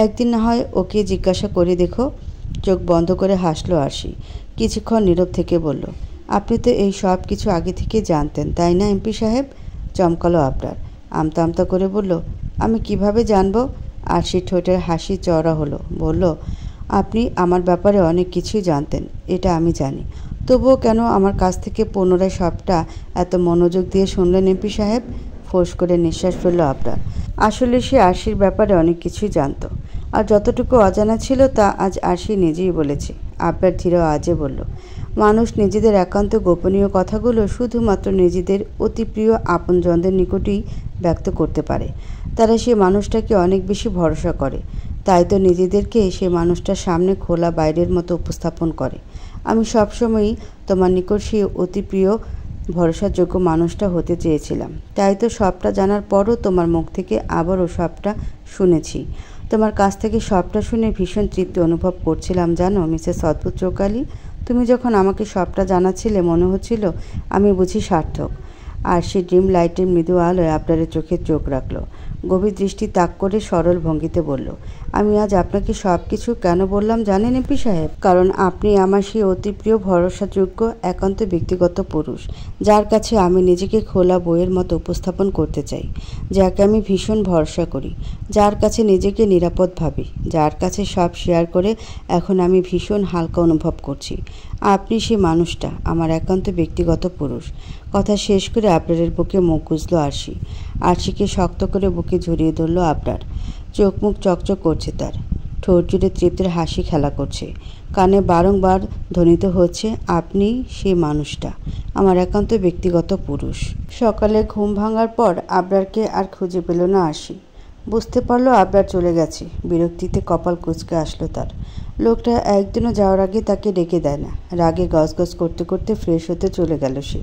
একদিন না হয় ওকে জিজ্ঞাসা করে দেখো। চোখ বন্ধ করে হাসলো আরশি। কিছুক্ষণ নীরব থেকে বলল, আপনি তো এই সব কিছু আগে থেকে জানতেন তাই না এমপি সাহেব? চমকালো আবরার। আমতা আমতা করে বলল, আমি কিভাবে জানবো? আরশির ঠোঁটের হাসি চওড়া হলো। বলল, আপনি আমার ব্যাপারে অনেক কিছুই জানতেন, এটা আমি জানি, তবুও কেন আমার কাছ থেকে পুনরায় সবটা এত মনোযোগ দিয়ে শুনলেন এমপি সাহেব? ফোঁস করে নিঃশ্বাস ফেলল আবরার। আসলে সে আরশির ব্যাপারে অনেক কিছুই জানত, আর যতটুকু অজানা ছিল তা আজ আরশি নিজেই বলেছে। আবরার ধীর আজে বলল, মানুষ নিজেদের একান্ত গোপনীয় কথাগুলো শুধুমাত্র নিজেদের অতি প্রিয় আপনজনদের নিকটেই ব্যক্ত করতে পারে। তারা সে মানুষটাকে অনেক বেশি ভরসা করে, তাই তো নিজেদেরকে সে মানুষটার সামনে খোলা বাইরের মতো উপস্থাপন করে। আমি সবসময়ই তোমার নিকট সেই অতি প্রিয় ভরসাযোগ্য মানুষটা হতে চেয়েছিলাম। তাই তো সবটা জানার পরও তোমার মুখ থেকে আবারও সবটা শুনেছি। তোমার কাছ থেকে সবটা শুনে ভীষণ তৃপ্তি অনুভব করছিলাম জানো মিসেস অদ্ভুত চৌকালি। তুমি যখন আমাকে সবটা জানাচ্ছিলে মনে হচ্ছিল আমি বুঝি সার্থক। আর সে ড্রিম লাইটের মৃদু আলোয় আবরারের চোখে চোখ রাখল। গভীর দৃষ্টি তাক করে সরল ভঙ্গিতে বলল, আমি আজ আপনাকে সব কিছু কেন বললাম জানেন এমপি সাহেব? কারণ আপনি আমার সেই অতি প্রিয় ভরসাযোগ্য একান্ত ব্যক্তিগত পুরুষ, যার কাছে আমি নিজেকে খোলা বইয়ের মতো উপস্থাপন করতে চাই, যাকে আমি ভীষণ ভরসা করি, যার কাছে নিজেকে নিরাপদ ভাবি, যার কাছে সব শেয়ার করে এখন আমি ভীষণ হালকা অনুভব করছি। আপনি সেই মানুষটা, আমার একান্ত ব্যক্তিগত পুরুষ। কথা শেষ করে আবরারের বুকে মুখ গুজল আরশি। আরশিকে শক্ত করে বুকে জড়িয়ে ধরল আবরার। চোখ মুখ চকচক করছে তার, ঠোঁট জুড়ে তৃপ্তির হাসি খেলা করছে। কানে বারংবার ধ্বনিত হচ্ছে, আপনি সেই মানুষটা, আমার একান্ত ব্যক্তিগত পুরুষ। সকালে ঘুম ভাঙার পর আবরারকে আর খুঁজে পেল না আরশি। বুঝতে পারলো আবরার চলে গেছে। বিরক্তিতে কপাল কুঁচকে আসলো তার। লোকটা একদিনও যাওয়ার আগে তাকে ডেকে দেয় না। রাগে গজগজ করতে করতে ফ্রেশ হতে চলে গেল সে।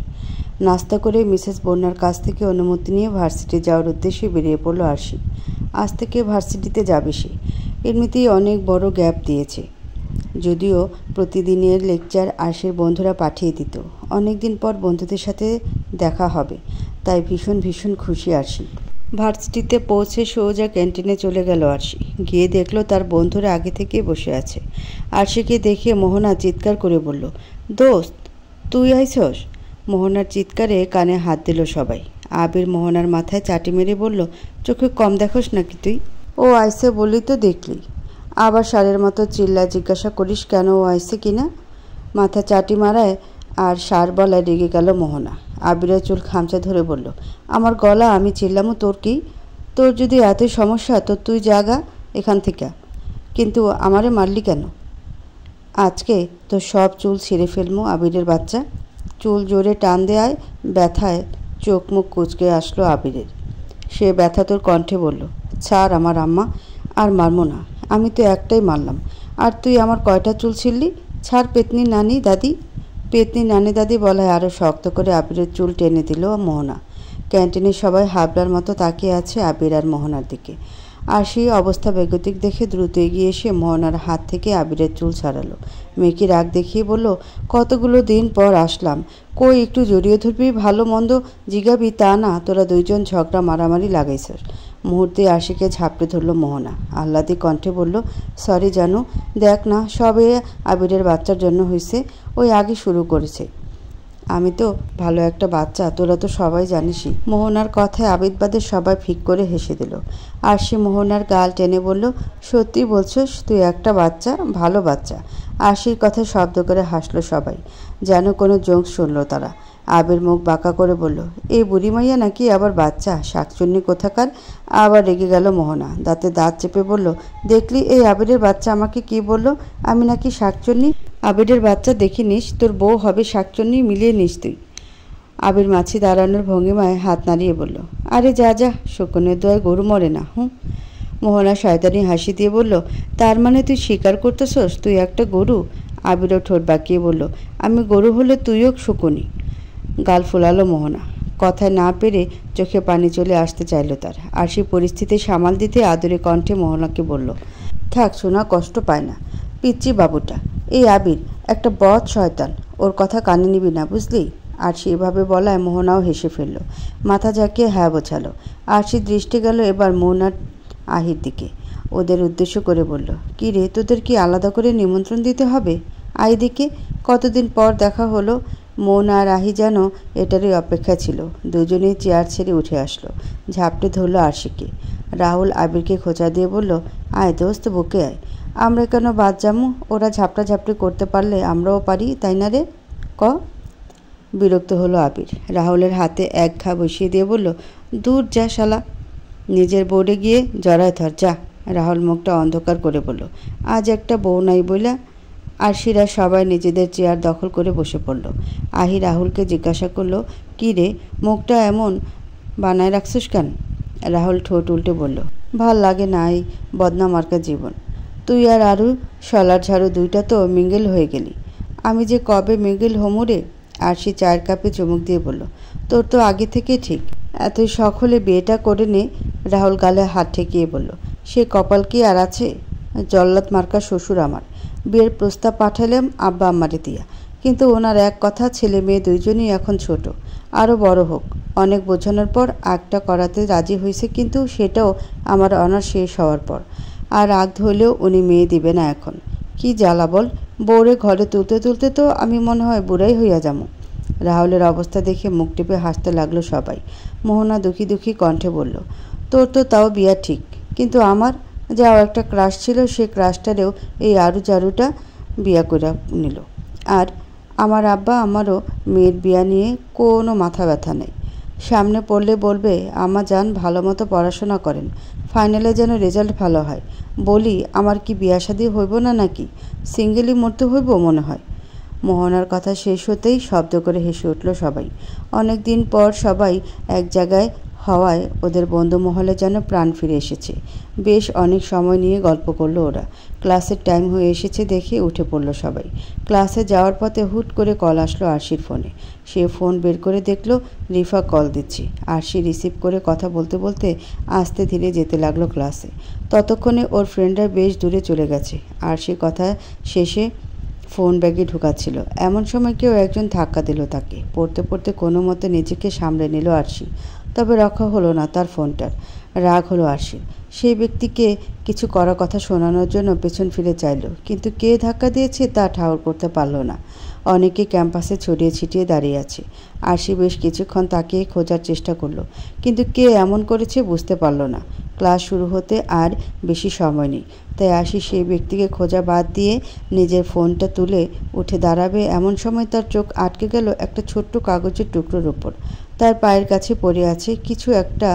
নাস্তা করে মিসেস বন্যার কাছ থেকে অনুমতি নিয়ে ভার্সিটি যাওয়ার উদ্দেশ্যে বেরিয়ে পড়ল আরশি। আজ থেকে ভার্সিটিতে যাবে সে। এমনিতেই অনেক বড় গ্যাপ দিয়েছে। যদিও প্রতিদিনের লেকচার আরশির বন্ধুরা পাঠিয়ে দিত। অনেক দিন পর বন্ধুদের সাথে দেখা হবে, তাই ভীষণ ভীষণ খুশি আরশি। ভার্সিটিতে পৌঁছে সোজা ক্যান্টিনে চলে গেল আরশি। গিয়ে দেখলো তার বন্ধুরা আগে থেকেই বসে আছে। আরশিকে দেখে মোহনা চিৎকার করে বলল, দোস্ত তুই আইছস? মোহনার চিৎকারে কানে হাত দিল সবাই। আবির মোহনার মাথায় চাটি মেরে বলল, চোখে কম দেখোস নাকি তুই? ও আইসে বলি তো দেখলি, আবার সারের মতো চিল্লা জিজ্ঞাসা করিস কেন ও আইসে কিনা? মাথা চাটি মারায় আর সার বলায় রেগে গেল মোহনা। আবিরের চুল খামচা ধরে বলল, আমার গলা আমি চিল্লামো তোর কি? তোর যদি এতই সমস্যা তো তুই জাগা এখান থেকে, কিন্তু আমারে মারলি কেন? আজকে তোর সব চুল ছিঁড়ে ফেলমু আবিরের বাচ্চা। চুল জোরে টান দেয়, ব্যথায় চোখ মুখ কুচকে আসলো আবিরের। সে ব্যথা তোর কণ্ঠে বলল, ছাড় আমার আম্মা, আর মারমো না। আমি তো একটাই মারলাম, আর তুই আমার কয়টা চুল ছিঁড়লি? ছাড় পেতনি নানি দাদি। পেতনি নানি দাদি বলায় আরও শক্ত করে আবিরের চুল টেনে দিল মোহনা। ক্যান্টিনে সবাই হাবলার মতো তাকিয়ে আছে আবির আর মোহনার দিকে। আর সেই অবস্থা বেগতিক দেখে দ্রুত এগিয়ে এসে মোহনার হাত থেকে আবিরের চুল ছাড়ালো। মেয়েকে রাগ দেখিয়ে বলল, কতগুলো দিন পর আসলাম, কই একটু জড়িয়ে ধরবি, ভালো মন্দ জিগাবি, তা না, তোরা দুইজন ঝগড়া মারামারি লাগাইছিস। মুহূর্তে আশিকে ঝাপড়ে ধরল মোহনা। আহ্লাদি কণ্ঠে বলল, সরি জানু, দেখ না সবে আবিরের বাচ্চার জন্য হয়েছে, ওই আগে শুরু করেছে। আমি তো ভালো একটা বাচ্চা, তোরা তো সবাই জানিসই। মোহনার কথায় আবিদবাদের সবাই ফিক করে হেসে দিল। আর সে মোহনার গাল টেনে বলল, সত্যি বলছস, তুই একটা বাচ্চা, ভালো বাচ্চা। আশির কথায় শব্দ করে হাসলো সবাই, যেন কোনো জোক শুনল তারা। আবির মুখ বাঁকা করে বলল, এই বুড়ি মাইয়া নাকি আবার বাচ্চা, শাকচুন্নি কোথাকার। আবার রেগে গেল মোহনা, দাঁতে দাঁত চেপে বলল, দেখলি এই আবিরের বাচ্চা আমাকে কি বলল, আমি নাকি শাকচুন্নি? আবিরের বাচ্চা দেখিনিস, তোর বউ হবে শাকচুন্নি, মিলিয়ে নিস তুই। আবির মাছি দাঁড়ানোর ভঙ্গিমায় হাত নাড়িয়ে বলল, আরে যা যা, শকুনের দোয়ায় গরু মরে না। মোহনা শয়তানি হাসি দিয়ে বলল, তার মানে তুই স্বীকার করতেছস তুই একটা গরু? আবিরও ঠোঁট বাঁকিয়ে বলল, আমি গরু হলে তুইও শকুনি। গাল ফোলালো মোহনা। কথায় না পেরে চোখে পানি চলে আসতে চাইল তার। আর সেই পরিস্থিতি সামাল দিতে আদরে কণ্ঠে মোহনাকে বলল, থাক শোনা, কষ্ট পায় না, পিচ্চি বাবুটা। এই আবির একটা বদ শয়তান, ওর কথা কানে নিবি না, বুঝলি? আর সেভাবে বলায় মোহনাও হেসে ফেলল, মাথা ঝাঁকিয়ে হ্যাঁ বোঝালো। আর সে দৃষ্টি গেল এবার মোহনার আহির দিকে। ওদের উদ্দেশ্য করে বলল, কি রে, তোদের কি আলাদা করে নিমন্ত্রণ দিতে হবে? আই দিকে, কতদিন পর দেখা হলো। মন আর আহি যেন এটারই অপেক্ষা ছিল। দুজনেই চেয়ার ছেড়ে উঠে আসলো, ঝাপটে ধরল আরশিকে। রাহুল আবিরকে খোঁচা দিয়ে বলল, আয় দোস্ত, বুকে আয়। আমরা কেন বাদ যামু? ওরা ঝাপটা ঝাপটি করতে পারলে আমরাও পারি, তাই না রে? ক। বিরক্ত হলো আবির। রাহুলের হাতে এক ঘা বসিয়ে দিয়ে বলল, দূর যা শালা, নিজের বোর্ডে গিয়ে জড়ায় ধর যা। রাহুল মুখটা অন্ধকার করে বলল, আজ একটা বউ নাই বইলা। আরশিরা সবাই নিজেদের চেয়ার দখল করে বসে পড়ল। আহি রাহুলকে জিজ্ঞাসা করল, কি রে, মুখটা এমন বানায় রাখছিস কেন? রাহুল ঠোঁট উল্টে বলল, ভাল লাগে না এই বদনামার্কা জীবন। তুই আর আরু, শলার ঝাড়ু দুইটা তো মিঙ্গেল হয়ে গেলি। আমি যে কবে মিঙ্গেল হমু রে? আরশি চায়ের কাপে চুমুক দিয়ে বলল, তোর তো আগে থেকে ঠিক। এতই শখ হলে বিয়েটা করে নে। রাহুল গালে হাত ঠেকিয়ে বলল, সে কপাল কি আর আছে? জল্লাদ মার্কা শ্বশুর আমার। বিয়ের প্রস্তাব পাঠালাম আব্বা আম্মারে দিয়া, কিন্তু ওনার এক কথা, ছেলে মেয়ে দুইজনই এখন ছোট, আরও বড় হোক। অনেক বোঝানোর পর আগটা করাতে রাজি হয়েছে, কিন্তু সেটাও আমার অনার শেষ হওয়ার পর। আর আগ ধরলেও উনি মেয়ে দিবে না এখন। কি জ্বালা বল, বউরে ঘরে তুলতে তুলতে তো আমি মনে হয় বুড়াই হইয়া যাবো। রাহুলের অবস্থা দেখে মুখ টিপে হাসতে লাগলো সবাই। মোহনা দুঃখী দুঃখী কণ্ঠে বলল, তোর তো তাও বিয়া ঠিক, কিন্তু আমার যাও একটা ক্রাশ ছিল, সে ক্রাশটারেও এই আরু জারুটা বিয়া করে নিল। আর আমার আব্বা আমারও মেয়ের বিয়া নিয়ে কোনো মাথা ব্যথা নেই। সামনে পড়লে বলবে, আম্মা যান ভালো মতো পড়াশোনা করেন, ফাইনালে যেন রেজাল্ট ভালো হয়। বলি, আমার কি বিয়া শাদী হইব না নাকি? সিঙ্গেলই মরতে হইব মনে হয়। মোহনার কথা শেষ হতেই শব্দ করে হেসে উঠল সবাই। অনেক দিন পর সবাই এক জায়গায় হওয়ায় ওদের বন্ধুমহলে যেন প্রাণ ফিরে এসেছে। বেশ অনেক সময় নিয়ে গল্প করলো ওরা। ক্লাসের টাইম হয়ে এসেছে দেখে উঠে পড়ল সবাই। ক্লাসে যাওয়ার পথে হুট করে কল আসলো আরশির ফোনে। সে ফোন বের করে দেখলো রিফা কল দিচ্ছে। আরশি রিসিভ করে কথা বলতে বলতে আস্তে ধীরে যেতে লাগলো ক্লাসে। ততক্ষণে ওর ফ্রেন্ডরা বেশ দূরে চলে গেছে। আরশি কথা শেষে ফোন ব্যাগে ঢুকাচ্ছিল, এমন সময় কেউ একজন ধাক্কা দিল তাকে। পড়তে পড়তে কোনো মতে নিজেকে সামলে নিল আরশি। তবে রক্ষা হলো না তার ফোনটার। রাগ হলো আরশির। সেই ব্যক্তিকে কিছু করার কথা শোনানোর জন্য পেছন ফিরে চাইল, কিন্তু কে ধাক্কা দিয়েছে তা ঠাউর করতে পারল না। অনেকে ক্যাম্পাসে ছড়িয়ে ছিটিয়ে দাঁড়িয়ে আছে। আরশি বেশ কিছুক্ষণ তাকিয়ে খোঁজার চেষ্টা করলো, কিন্তু কে এমন করেছে বুঝতে পারল না। ক্লাস শুরু হতে আর বেশি সময় নেই, তাই আরশি সেই ব্যক্তিকে খোঁজা বাদ দিয়ে নিজের ফোনটা তুলে উঠে দাঁড়াবে এমন সময় তার চোখ আটকে গেল একটা ছোট্ট কাগজের টুকরোর উপর। তার পায়ের কাছে পড়ে আছে কিছু একটা,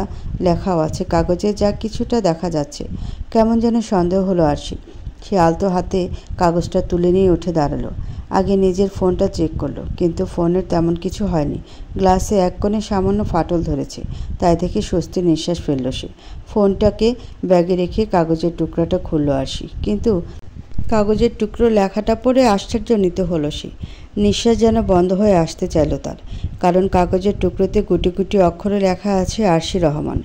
লেখাও আছে কাগজে, যা কিছুটা দেখা যাচ্ছে। কেমন যেন সন্দেহ হলো আরশি। সে আলতো হাতে কাগজটা তুলে নিয়ে উঠে দাঁড়ালো। আগে নিজের ফোনটা চেক করলো, কিন্তু ফোনের তেমন কিছু হয়নি। গ্লাসে এক কোণে সামান্য ফাটল ধরেছে, তাই থেকে স্বস্তির নিঃশ্বাস ফেলল সে। ফোনটাকে ব্যাগে রেখে কাগজের টুকরাটা খুলল আরশি, কিন্তু কাগজের টুকরো লেখাটা পড়ে আশ্চর্যান্বিত হলো সে। নিঃশ্বাস যেন বন্ধ হয়ে আসতে চাইল তার, কারণ কাগজের টুকরোতে গুটি গুটি অক্ষরে লেখা আছে আরশি রহমান।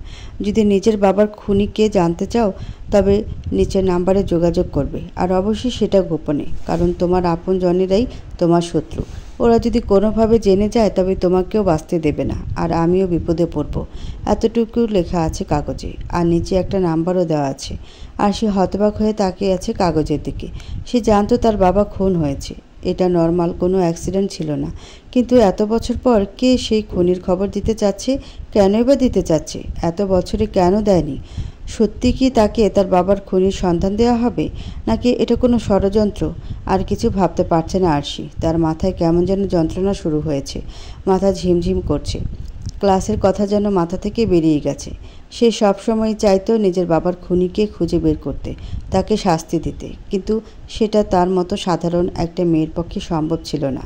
যদি নিজের বাবার খুনি কে জানতে চাও, তবে নিচের নাম্বারে যোগাযোগ করবে, আর অবশ্যই সেটা গোপনে, কারণ তোমার আপন জনেরাই তোমার শত্রু। ওরা যদি কোনোভাবে জেনে যায় তবে তোমাকেও বাঁচতে দেবে না, আর আমিও বিপদে পড়ব। এতটুকু লেখা আছে কাগজে, আর নিচে একটা নাম্বারও দেওয়া আছে। আর সে হতবাক হয়ে তাকিয়ে আছে কাগজের দিকে। সে জানতো তার বাবা খুন হয়েছে, এটা নর্মাল কোনো অ্যাক্সিডেন্ট ছিল না, কিন্তু এত বছর পর কে সেই খুনির খবর দিতে চাচ্ছে? কেনই বা দিতে চাচ্ছে? এত বছরে কেন দেয়নি? সত্যি কি তাকে তার বাবার খুনির সন্ধান দেওয়া হবে, নাকি এটা কোনো ষড়যন্ত্র? আর কিছু ভাবতে পারছে না আরশি। তার মাথায় কেমন যেন যন্ত্রণা শুরু হয়েছে, মাথা ঝিমঝিম করছে। ক্লাসের কথা যেন মাথা থেকে বেরিয়ে গেছে। সে সবসময় চাইতো নিজের বাবার খুনিকে খুঁজে বের করতে, তাকে শাস্তি দিতে, কিন্তু সেটা তার মতো সাধারণ একটা মেয়ের পক্ষে সম্ভব ছিল না।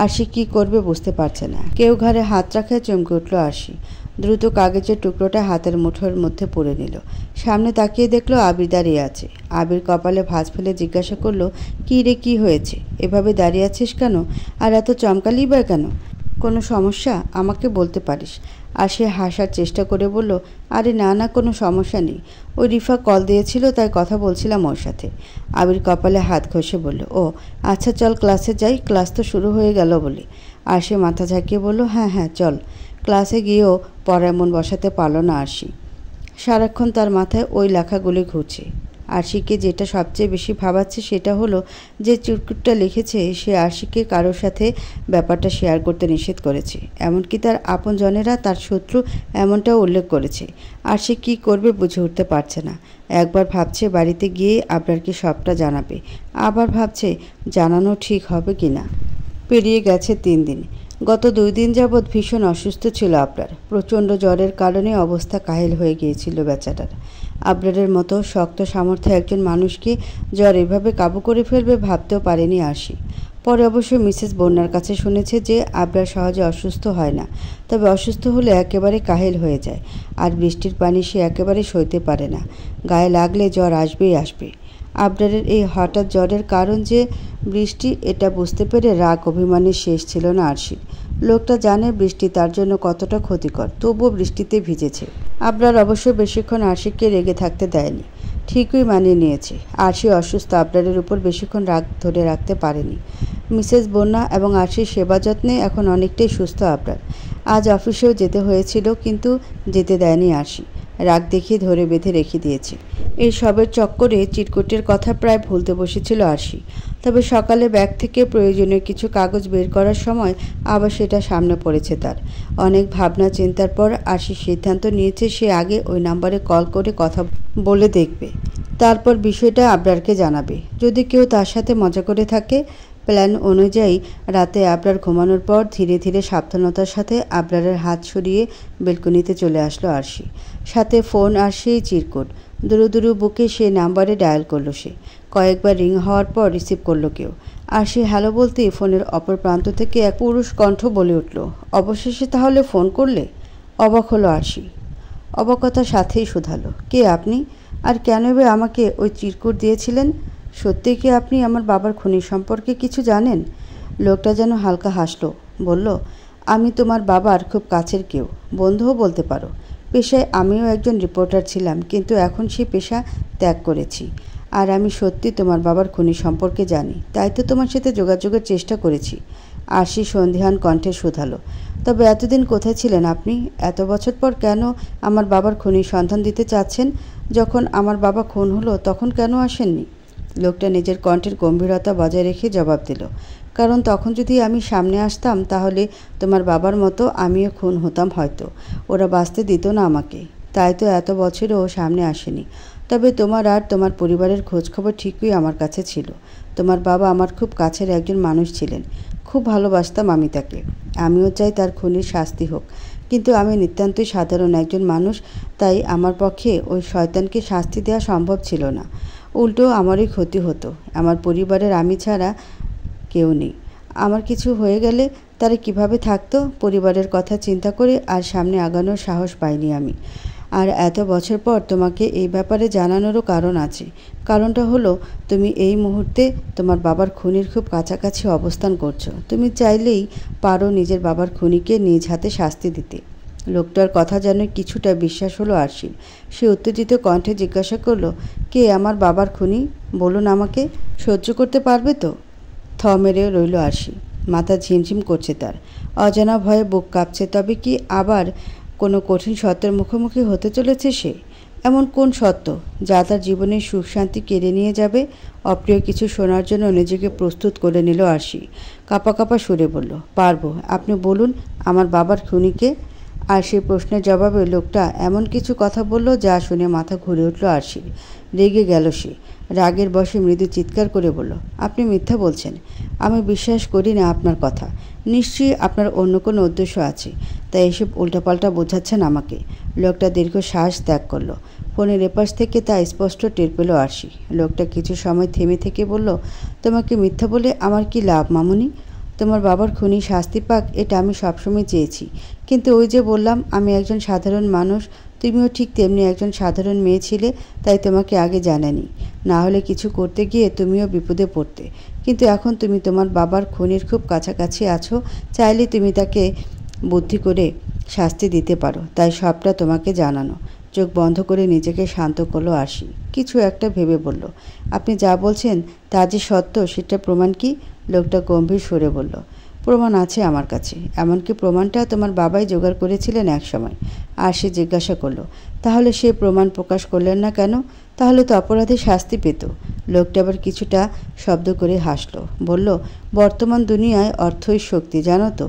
আরশি কী করবে বুঝতে পারছে না। কেউ ঘাড়ে হাত রাখায় চমকে উঠল আরশি। দ্রুত কাগজের টুকরোটা হাতের মুঠোর মধ্যে পড়ে নিল। সামনে তাকিয়ে দেখলো আবির দাঁড়িয়ে আছে। আবির কপালে ভাঁজ ফেলে জিজ্ঞাসা করলো, কী রে, কী হয়েছে? এভাবে দাঁড়িয়ে আছিস কেন? আর এত চমকালি বা কেন? কোনো সমস্যা? আমাকে বলতে পারিস। আর সে হাসার চেষ্টা করে বলল, আরে না না, কোনো সমস্যা নেই। ওই রিফা কল দিয়েছিল, তাই কথা বলছিলাম ওর সাথে। আবির কপালে হাত ঘষে বলল, ও আচ্ছা, চল ক্লাসে যাই, ক্লাস তো শুরু হয়ে গেল বলে। আর সে মাথা ঝাঁকিয়ে বলল, হ্যাঁ হ্যাঁ চল। ক্লাসে গিয়েও পড়ায় মন বসাতে পারল না আরশি। সারাক্ষণ তার মাথায় ওই লেখাগুলি ঘুরছে। আরশিকে যেটা সবচেয়ে বেশি ভাবাচ্ছে সেটা হলো যে চুটকুটটা লিখেছে সে আরশিকে কারোর সাথে ব্যাপারটা শেয়ার করতে নিষেধ করেছে, এমনকি তার আপনজনেরা তার শত্রু এমনটাও উল্লেখ করেছে। আর সে কী করবে বুঝে উঠতে পারছে না। একবার ভাবছে বাড়িতে গিয়ে আবরারকে সবটা জানাবে, আবার ভাবছে জানানো ঠিক হবে কি না। পেরিয়ে গেছে 3 দিন। গত 2 দিন যাবৎ ভীষণ অসুস্থ ছিল আবরার। প্রচণ্ড জ্বরের কারণে অবস্থা কাহিল হয়ে গিয়েছিল বেচারার। আবরারের মতো শক্ত সামর্থ্যে একজন মানুষকে জ্বর এভাবে কাবু করে ফেলবে ভাবতেও পারেনি আরশি। পরে অবশ্য মিসেস বন্যার কাছে শুনেছে যে আবরার সহজে অসুস্থ হয় না, তবে অসুস্থ হলে একেবারে কাহিল হয়ে যায়। আর বৃষ্টির পানি সে একেবারে সইতে পারে না, গায়ে লাগলে জ্বর আসবেই আসবে। আবরারের এই হঠাৎ জ্বরের কারণ যে বৃষ্টি, এটা বুঝতে পেরে রাগ অভিমানের শেষ ছিল না আরশির। লোকটা জানে বৃষ্টি তার জন্য কতটা ক্ষতিকর, তবুও বৃষ্টিতে ভিজেছে। আবরার অবশ্য বেশিক্ষণ আরশিকে রেগে থাকতে দেয়নি, ঠিকই মানিয়ে নিয়েছে। আরশি অসুস্থ, আবরারের উপর বেশিক্ষণ রাগ ধরে রাখতে পারেনি। মিসেস বন্যা এবং আরশির সেবা যত্নে এখন অনেকটাই সুস্থ আবরার। আজ অফিসেও যেতে হয়েছিল, কিন্তু যেতে দেয়নি আরশি। রাগ দেখিয়ে ধরে বেঁধে রেখে দিয়েছে। এই সবের চক্করে চিরকুটের কথা প্রায় ভুলতে বসেছিল আরশি। তবে সকালে ব্যাগ থেকে প্রয়োজনীয় কিছু কাগজ বের করার সময় আবার সেটা সামনে পড়েছে তার। অনেক ভাবনা চিন্তার পর আরশি সিদ্ধান্ত নিয়েছে সে আগে ওই নাম্বারে কল করে কথা বলে দেখবে, তারপর বিষয়টা আবরারকে জানাবে। যদি কেউ তার সাথে মজা করে থাকে। প্ল্যান অনুযায়ী রাতে আবরার ঘুমানোর পর ধীরে ধীরে সাবধানতার সাথে আবরারের হাত সরিয়ে বেলকনিতে চলে আসলো আরশি। সাথে ফোন আর সেই চিরকুট। দুরু দুরু বুকে সে নাম্বারে ডায়াল করলো সে। কয়েকবার রিং হওয়ার পর রিসিভ করলো কেউ। আরশি হ্যালো বলতেই ফোনের অপর প্রান্ত থেকে এক পুরুষ কণ্ঠ বলে উঠল, অবশেষে তাহলে ফোন করলে? অবাক হলো আরশি। অবাকতার সাথেই শুধালো, কে আপনি? আর কেনই আমাকে ওই চিরকুট দিয়েছিলেন? সত্যি কি আপনি আমার বাবার খুনি সম্পর্কে কিছু জানেন? লোকটা যেন হালকা হাসলো, বলল, আমি তোমার বাবার খুব কাছের কেউ, বন্ধুও বলতে পারো। পেশায় আমিও একজন রিপোর্টার ছিলাম, কিন্তু এখন সেই পেশা ত্যাগ করেছি। আর আমি সত্যি তোমার বাবার খুনি সম্পর্কে জানি, তাই তো তোমার সাথে যোগাযোগের চেষ্টা করেছি। আরশি সন্ধিহান কণ্ঠে শুধালো, তবে এতদিন কোথায় ছিলেন আপনি? এত বছর পর কেন আমার বাবার খুনির সন্ধান দিতে চাচ্ছেন? যখন আমার বাবা খুন হলো তখন কেন আসেননি? লোকটা নিজের কণ্ঠের গম্ভীরতা বজায় রেখে জবাব দিল, কারণ তখন যদি আমি সামনে আসতাম তাহলে তোমার বাবার মতো আমিও খুন হতাম হয়তো। ওরা বাঁচতে দিত না আমাকে, তাই তো এত বছরেও সামনে আসেনি। তবে তোমার আর তোমার পরিবারের খোঁজখবর ঠিকই আমার কাছে ছিল। তোমার বাবা আমার খুব কাছের একজন মানুষ ছিলেন, খুব ভালোবাসতাম আমি তাকে। আমিও চাই তার খুনির শাস্তি হোক, কিন্তু আমি নিতান্তই সাধারণ একজন মানুষ, তাই আমার পক্ষে ওই শয়তানকে শাস্তি দেওয়া সম্ভব ছিল না। উল্টো আমারই ক্ষতি হতো। আমার পরিবারের আমি ছাড়া কেউ নেই। আমার কিছু হয়ে গেলে তারা কিভাবে থাকতো? পরিবারের কথা চিন্তা করে আর সামনে আগানোর সাহস পাইনি আমি। আর এত বছর পর তোমাকে এই ব্যাপারে জানানোরও কারণ আছে। কারণটা হলো, তুমি এই মুহূর্তে তোমার বাবার খুনির খুব কাছাকাছি অবস্থান করছো। তুমি চাইলেই পারো নিজের বাবার খুনিকে নিজ হাতে শাস্তি দিতে। লোকটার কথা যেন কিছুটা বিশ্বাস হলো আরশির। সে উত্তেজিত কণ্ঠে জিজ্ঞাসা করলো, কে আমার বাবার খুনি? বলুন আমাকে। সহ্য করতে পারবে তো? থ মেরে রইল আরশি। মাথা ঝিমঝিম করছে তার। অজানা ভয়ে বুক কাঁপছে। তবে কি আবার কোনো কঠিন সত্যের মুখোমুখি হতে চলেছে সে? এমন কোন সত্য যা তার জীবনের সুখ শান্তি কেড়ে নিয়ে যাবে? অপ্রিয় কিছু শোনার জন্য নিজেকে প্রস্তুত করে নিল আরশি। কাঁপা কাঁপা সুরে বলল, পারবো। আপনি বলুন আমার বাবার খুনিকে। আর সেই প্রশ্নের জবাবে লোকটা এমন কিছু কথা বলল যা শুনে মাথা ঘুরে উঠল আরশির। রেগে গেল সে। রাগের বশে মৃদু চিৎকার করে বলল, আপনি মিথ্যা বলছেন। আমি বিশ্বাস করি না আপনার কথা। নিশ্চয়ই আপনার অন্য কোনো উদ্দেশ্য আছে, তাই এসব উল্টাপাল্টা বোঝাচ্ছেন আমাকে। লোকটা দীর্ঘ শ্বাস ত্যাগ করল। ফোনের এপাশ থেকে তা স্পষ্ট টের পেল আরশি। লোকটা কিছু সময় থেমে থেকে বলল, তোমাকে মিথ্যা বলে আমার কি লাভ মামুনি? তোমার বাবার খুনি শাস্তি পাক, এটা আমি সবসময় চেয়েছি। কিন্তু ওই যে বললাম আমি একজন সাধারণ মানুষ, তুমিও ঠিক তেমনি একজন সাধারণ মেয়ে ছিলে, তাই তোমাকে আগে জানানি। না হলে কিছু করতে গিয়ে তুমিও বিপদে পড়তে। কিন্তু এখন তুমি তোমার বাবার খুনির খুব কাছাকাছি আছো, চাইলে তুমি তাকে বুদ্ধি করে শাস্তি দিতে পারো, তাই সবটা তোমাকে জানানো। চোখ বন্ধ করে নিজেকে শান্ত করলো আরশি। কিছু একটা ভেবে বলল, আপনি যা বলছেন তা যে সত্য সেটা প্রমাণ কি? লোকটা গম্ভীর সুরে বলল, প্রমাণ আছে আমার কাছে। এমনকি প্রমাণটা তোমার বাবাই জোগাড় করেছিলেন এক সময়। আরশি জিজ্ঞাসা করলো, তাহলে সে প্রমাণ প্রকাশ করলেন না কেন? তাহলে তো অপরাধী শাস্তি পেত। লোকটা আবার কিছুটা শব্দ করে হাসলো, বলল, বর্তমান দুনিয়ায় অর্থই শক্তি, জানো তো।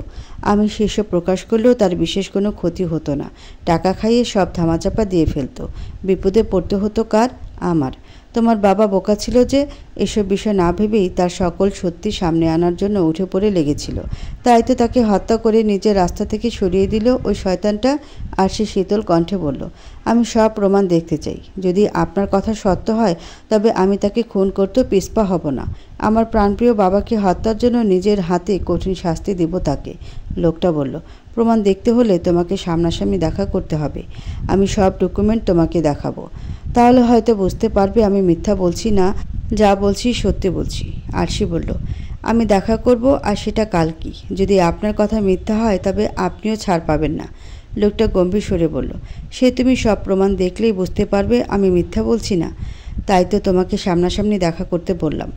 আমি সেসব প্রকাশ করলেও তার বিশেষ কোনো ক্ষতি হতো না। টাকা খাইয়ে সব ধামাচাপা দিয়ে ফেলতো। বিপদে পড়তে হতো কার? আমার। তোমার বাবা বোকা ছিল যে এসব বিষয় না ভেবেই তার সকল সত্যি সামনে আনার জন্য উঠে পড়ে লেগেছিল। তাই তো তাকে হত্যা করে নিজের রাস্তা থেকে সরিয়ে দিল ওই শয়তানটা। আর সে শীতল কণ্ঠে বলল, আমি সব প্রমাণ দেখতে চাই। যদি আপনার কথা সত্য হয় তবে আমি তাকে খুন করতেও পিছপা হব না। আমার প্রাণপ্রিয় বাবাকে হত্যার জন্য নিজের হাতে কঠিন শাস্তি দেব তাকে। লোকটা বলল, প্রমাণ দেখতে হলে তোমাকে সামনাসামনি দেখা করতে হবে। আমি সব ডকুমেন্ট তোমাকে দেখাবো। তাহলে হয়তো বুঝতে পারবে আমি মিথ্যা বলছি না, যা বলছি সত্যি বলছি। আরশি বলল, আমি দেখা করব, আর সেটা কালকেই। যদি আপনার কথা মিথ্যা হয় তবে আপনিও ছাড় পাবেন না। লোকটা গম্ভীর স্বরে বলল, সে তুমি সব প্রমাণ দেখলেই বুঝতে পারবে আমি মিথ্যা বলছি না। তাই তো তোমাকে সামনাসামনি দেখা করতে বললাম।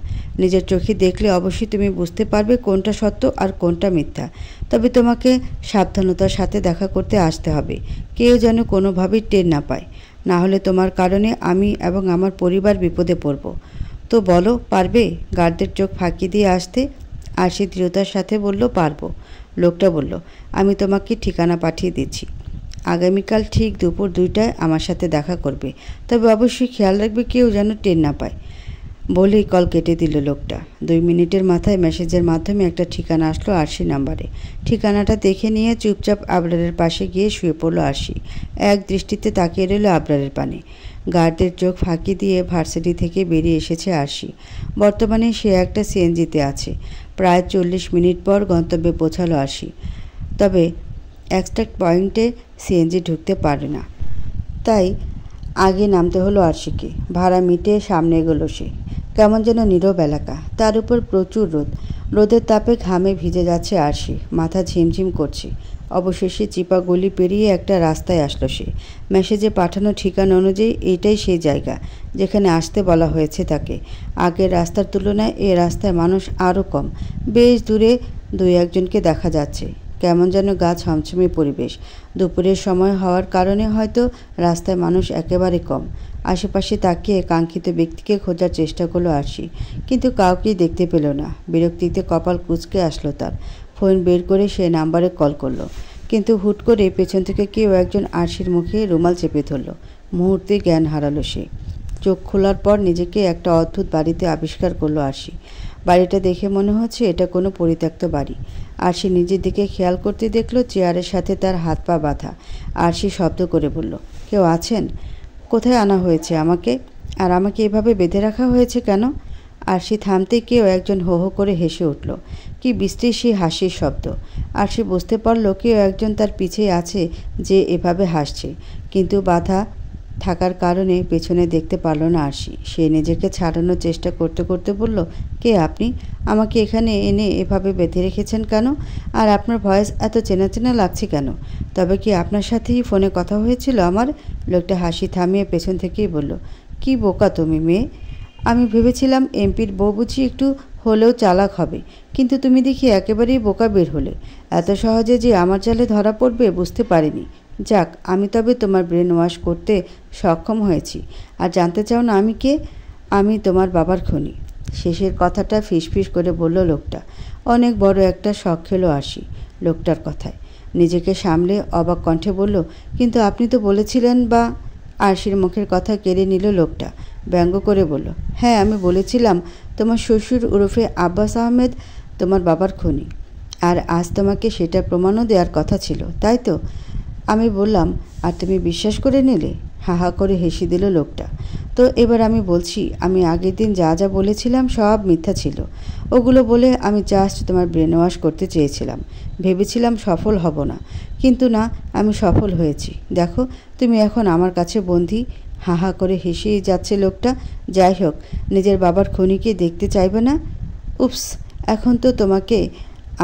নিজের চোখে দেখলে অবশ্যই তুমি বুঝতে পারবে কোনটা সত্য আর কোনটা মিথ্যা। তবে তোমাকে সাবধানতার সাথে দেখা করতে আসতে হবে, কেউ যেন কোনোভাবেই টের না পায়। না হলে তোমার কারণে আমি এবং আমার পরিবার বিপদে পড়ব। তো বলো, পারবে গার্ডদের চোখ ফাঁকি দিয়ে আসতে? আরশি দৃঢ়তার সাথে বলল, পারবো। লোকটা বলল, আমি তোমাকে ঠিকানা পাঠিয়ে দিচ্ছি। আগামীকাল ঠিক দুপুর 2টায় আমার সাথে দেখা করবে। তবে অবশ্যই খেয়াল রাখবে কেউ যেন টের না পায়। বলেই কল কেটে দিল লোকটা। 2 মিনিটের মাথায় মেসেজের মাধ্যমে একটা ঠিকানা আসলো আরশি নাম্বারে। ঠিকানাটা দেখে নিয়ে চুপচাপ আবরারের পাশে গিয়ে শুয়ে পড়ল আরশি। এক দৃষ্টিতে তাকিয়ে রইল আবরারের পানে। গার্ডদের চোখ ফাঁকি দিয়ে ভার্সিটি থেকে বেরিয়ে এসেছে আরশি। বর্তমানে সে একটা সিএনজিতে আছে। প্রায় 40 মিনিট পর গন্তব্যে পৌঁছালো আরশি। তবে এক্সট্রাক্ট পয়েন্টে সিএনজি ঢুকতে পারে না, তাই আগে নামতে হলো আরশিকে। ভাড়া মিটিয়ে সামনে এগোলো সে। কেমন যেন নীরব এলাকা, তার উপর প্রচুর রোদ। রোদের তাপে ঘামে ভিজে যাচ্ছে আরশি, মাথা ঝিমঝিম করছে। অবশেষে চিপা গলি পেরিয়ে একটা রাস্তায় আসলো সে। মেসেজে পাঠানো ঠিকানা অনুযায়ী এইটাই সেই জায়গা যেখানে আসতে বলা হয়েছে তাকে। আগের রাস্তার তুলনায় এ রাস্তায় মানুষ আরও কম। বেশ দূরে 2-1জনকে দেখা যাচ্ছে। কেমন যেন গা ছমছমে পরিবেশ। দুপুরের সময় হওয়ার কারণে হয়তো রাস্তায় মানুষ একেবারে কম। আশেপাশে তাকিয়ে কাঙ্ক্ষিত ব্যক্তিকে খোঁজার চেষ্টা করলো আরশি, কিন্তু কাউকেই দেখতে পেল না। বিরক্তিতে কপাল কুঁচকে আসলো তার। ফোন বের করে সে নাম্বারে কল করলো, কিন্তু হুট করে পেছন থেকে কেউ একজন আরশির মুখে রুমাল চেপে ধরল। মুহূর্তে জ্ঞান হারালো সে। চোখ খোলার পর নিজেকে একটা অদ্ভুত বাড়িতে আবিষ্কার করলো আরশি। বাড়িটা দেখে মনে হচ্ছে এটা কোনো পরিত্যক্ত বাড়ি। আরশি নিজের দিকে খেয়াল করতে দেখল চেয়ারের সাথে তার হাত পা বাঁধা। আরশি শব্দ করে বলল, কেউ আছেন? কোথায় আনা হয়েছে আমাকে? আর আমাকে এভাবে বেঁধে রাখা হয়েছে কেন? আরশি থামতে কেউ একজন হো হো করে হেসে উঠল। কি বিশ্রী সেই হাসির শব্দ! আরশি বুঝতে পারল কেউ একজন তার পিছেই আছে যে এভাবে হাসছে, কিন্তু বাধা থাকার কারণে পেছনে দেখতে পারল না আরশি। সে নিজেকে ছাড়ানোর চেষ্টা করতে করতে বলল, কে আপনি? আমাকে এখানে এনে এভাবে বেঁধে রেখেছেন কেন? আর আপনার ভয়েস এত চেনা চেনা লাগছে কেন? তবে কি আপনার সাথেই ফোনে কথা হয়েছিল আমার? লোকটা হাসি থামিয়ে পেছন থেকেই বলল, কি বোকা তুমি মেয়ে! আমি ভেবেছিলাম এমপির বউ বুঝি একটু হলেও চালাক হবে, কিন্তু তুমি দেখি একেবারেই বোকা বের হলে। এত সহজে যে আমার জালে ধরা পড়বে বুঝতে পারিনি। যাক, আমি তবে তোমার ব্রেন ওয়াশ করতে সক্ষম হয়েছি। আর জানতে চাও না আমি কে? আমি তোমার বাবার খুনি। শেষের কথাটা ফিসফিস করে বলল লোকটা। অনেক বড় একটা শখ খেলো আরশি লোকটার কথায়। নিজেকে সামলে অবাক কণ্ঠে বলল, কিন্তু আপনি তো বলেছিলেন বা? আরশির মুখের কথা কেড়ে নিল লোকটা। ব্যঙ্গ করে বলল, হ্যাঁ আমি বলেছিলাম তোমার শ্বশুর ওরফে আব্বাস আহমেদ তোমার বাবার খুনি। আর আজ তোমাকে সেটা প্রমাণও দেওয়ার কথা ছিল, তাই তো? আমি বললাম আর তুমি বিশ্বাস করে নিলে? হা হা করে হেসে দিল লোকটা। তো এবার আমি বলছি, আমি আগের দিন যা যা বলেছিলাম সব মিথ্যা ছিল। ওগুলো বলে আমি জাস্ট তোমার ব্রেন ওয়াশ করতে চেয়েছিলাম। ভেবেছিলাম সফল হব না, কিন্তু না, আমি সফল হয়েছি। দেখো তুমি এখন আমার কাছে বন্দী। হা হা করে হেসেই যাচ্ছে লোকটা। যাই হোক, নিজের বাবার খুনিকে দেখতে চাইবে না? উপস, এখন তো তোমাকে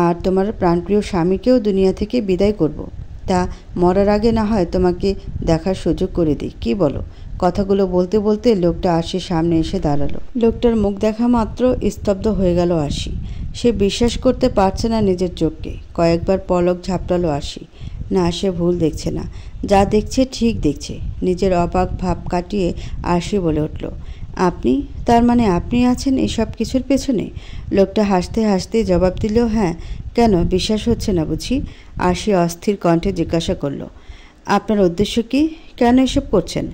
আর তোমার প্রাণপ্রিয় স্বামীকেও দুনিয়া থেকে বিদায় করব। তা মরার আগে না হয় তোমাকে দেখার সুযোগ করে দিই, কি বলো? কথাগুলো বলতে বলতে লোকটা আরশির সামনে এসে দাঁড়ালো। লোকটার মুখ দেখা মাত্র স্তব্ধ হয়ে গেল আরশি। সে বিশ্বাস করতে পারছে না নিজের চোখকে। কয়েকবার পলক ঝাপটালো আরশি। না, সে ভুল দেখছে না, যা দেখছে ঠিক দেখছে। নিজের অবাক ভাব কাটিয়ে আরশি বলে উঠল, আপনি? তার মানে আপনি আছেন এসব কিছুর পেছনে? লোকটা হাসতে হাসতে জবাব দিল, হ্যাঁ। কেন, বিশ্বাস হচ্ছে না বুঝি? আরশি অস্থির কণ্ঠে জিজ্ঞাসা করল, আপনার উদ্দেশ্য কি? কেন এসব করছেন?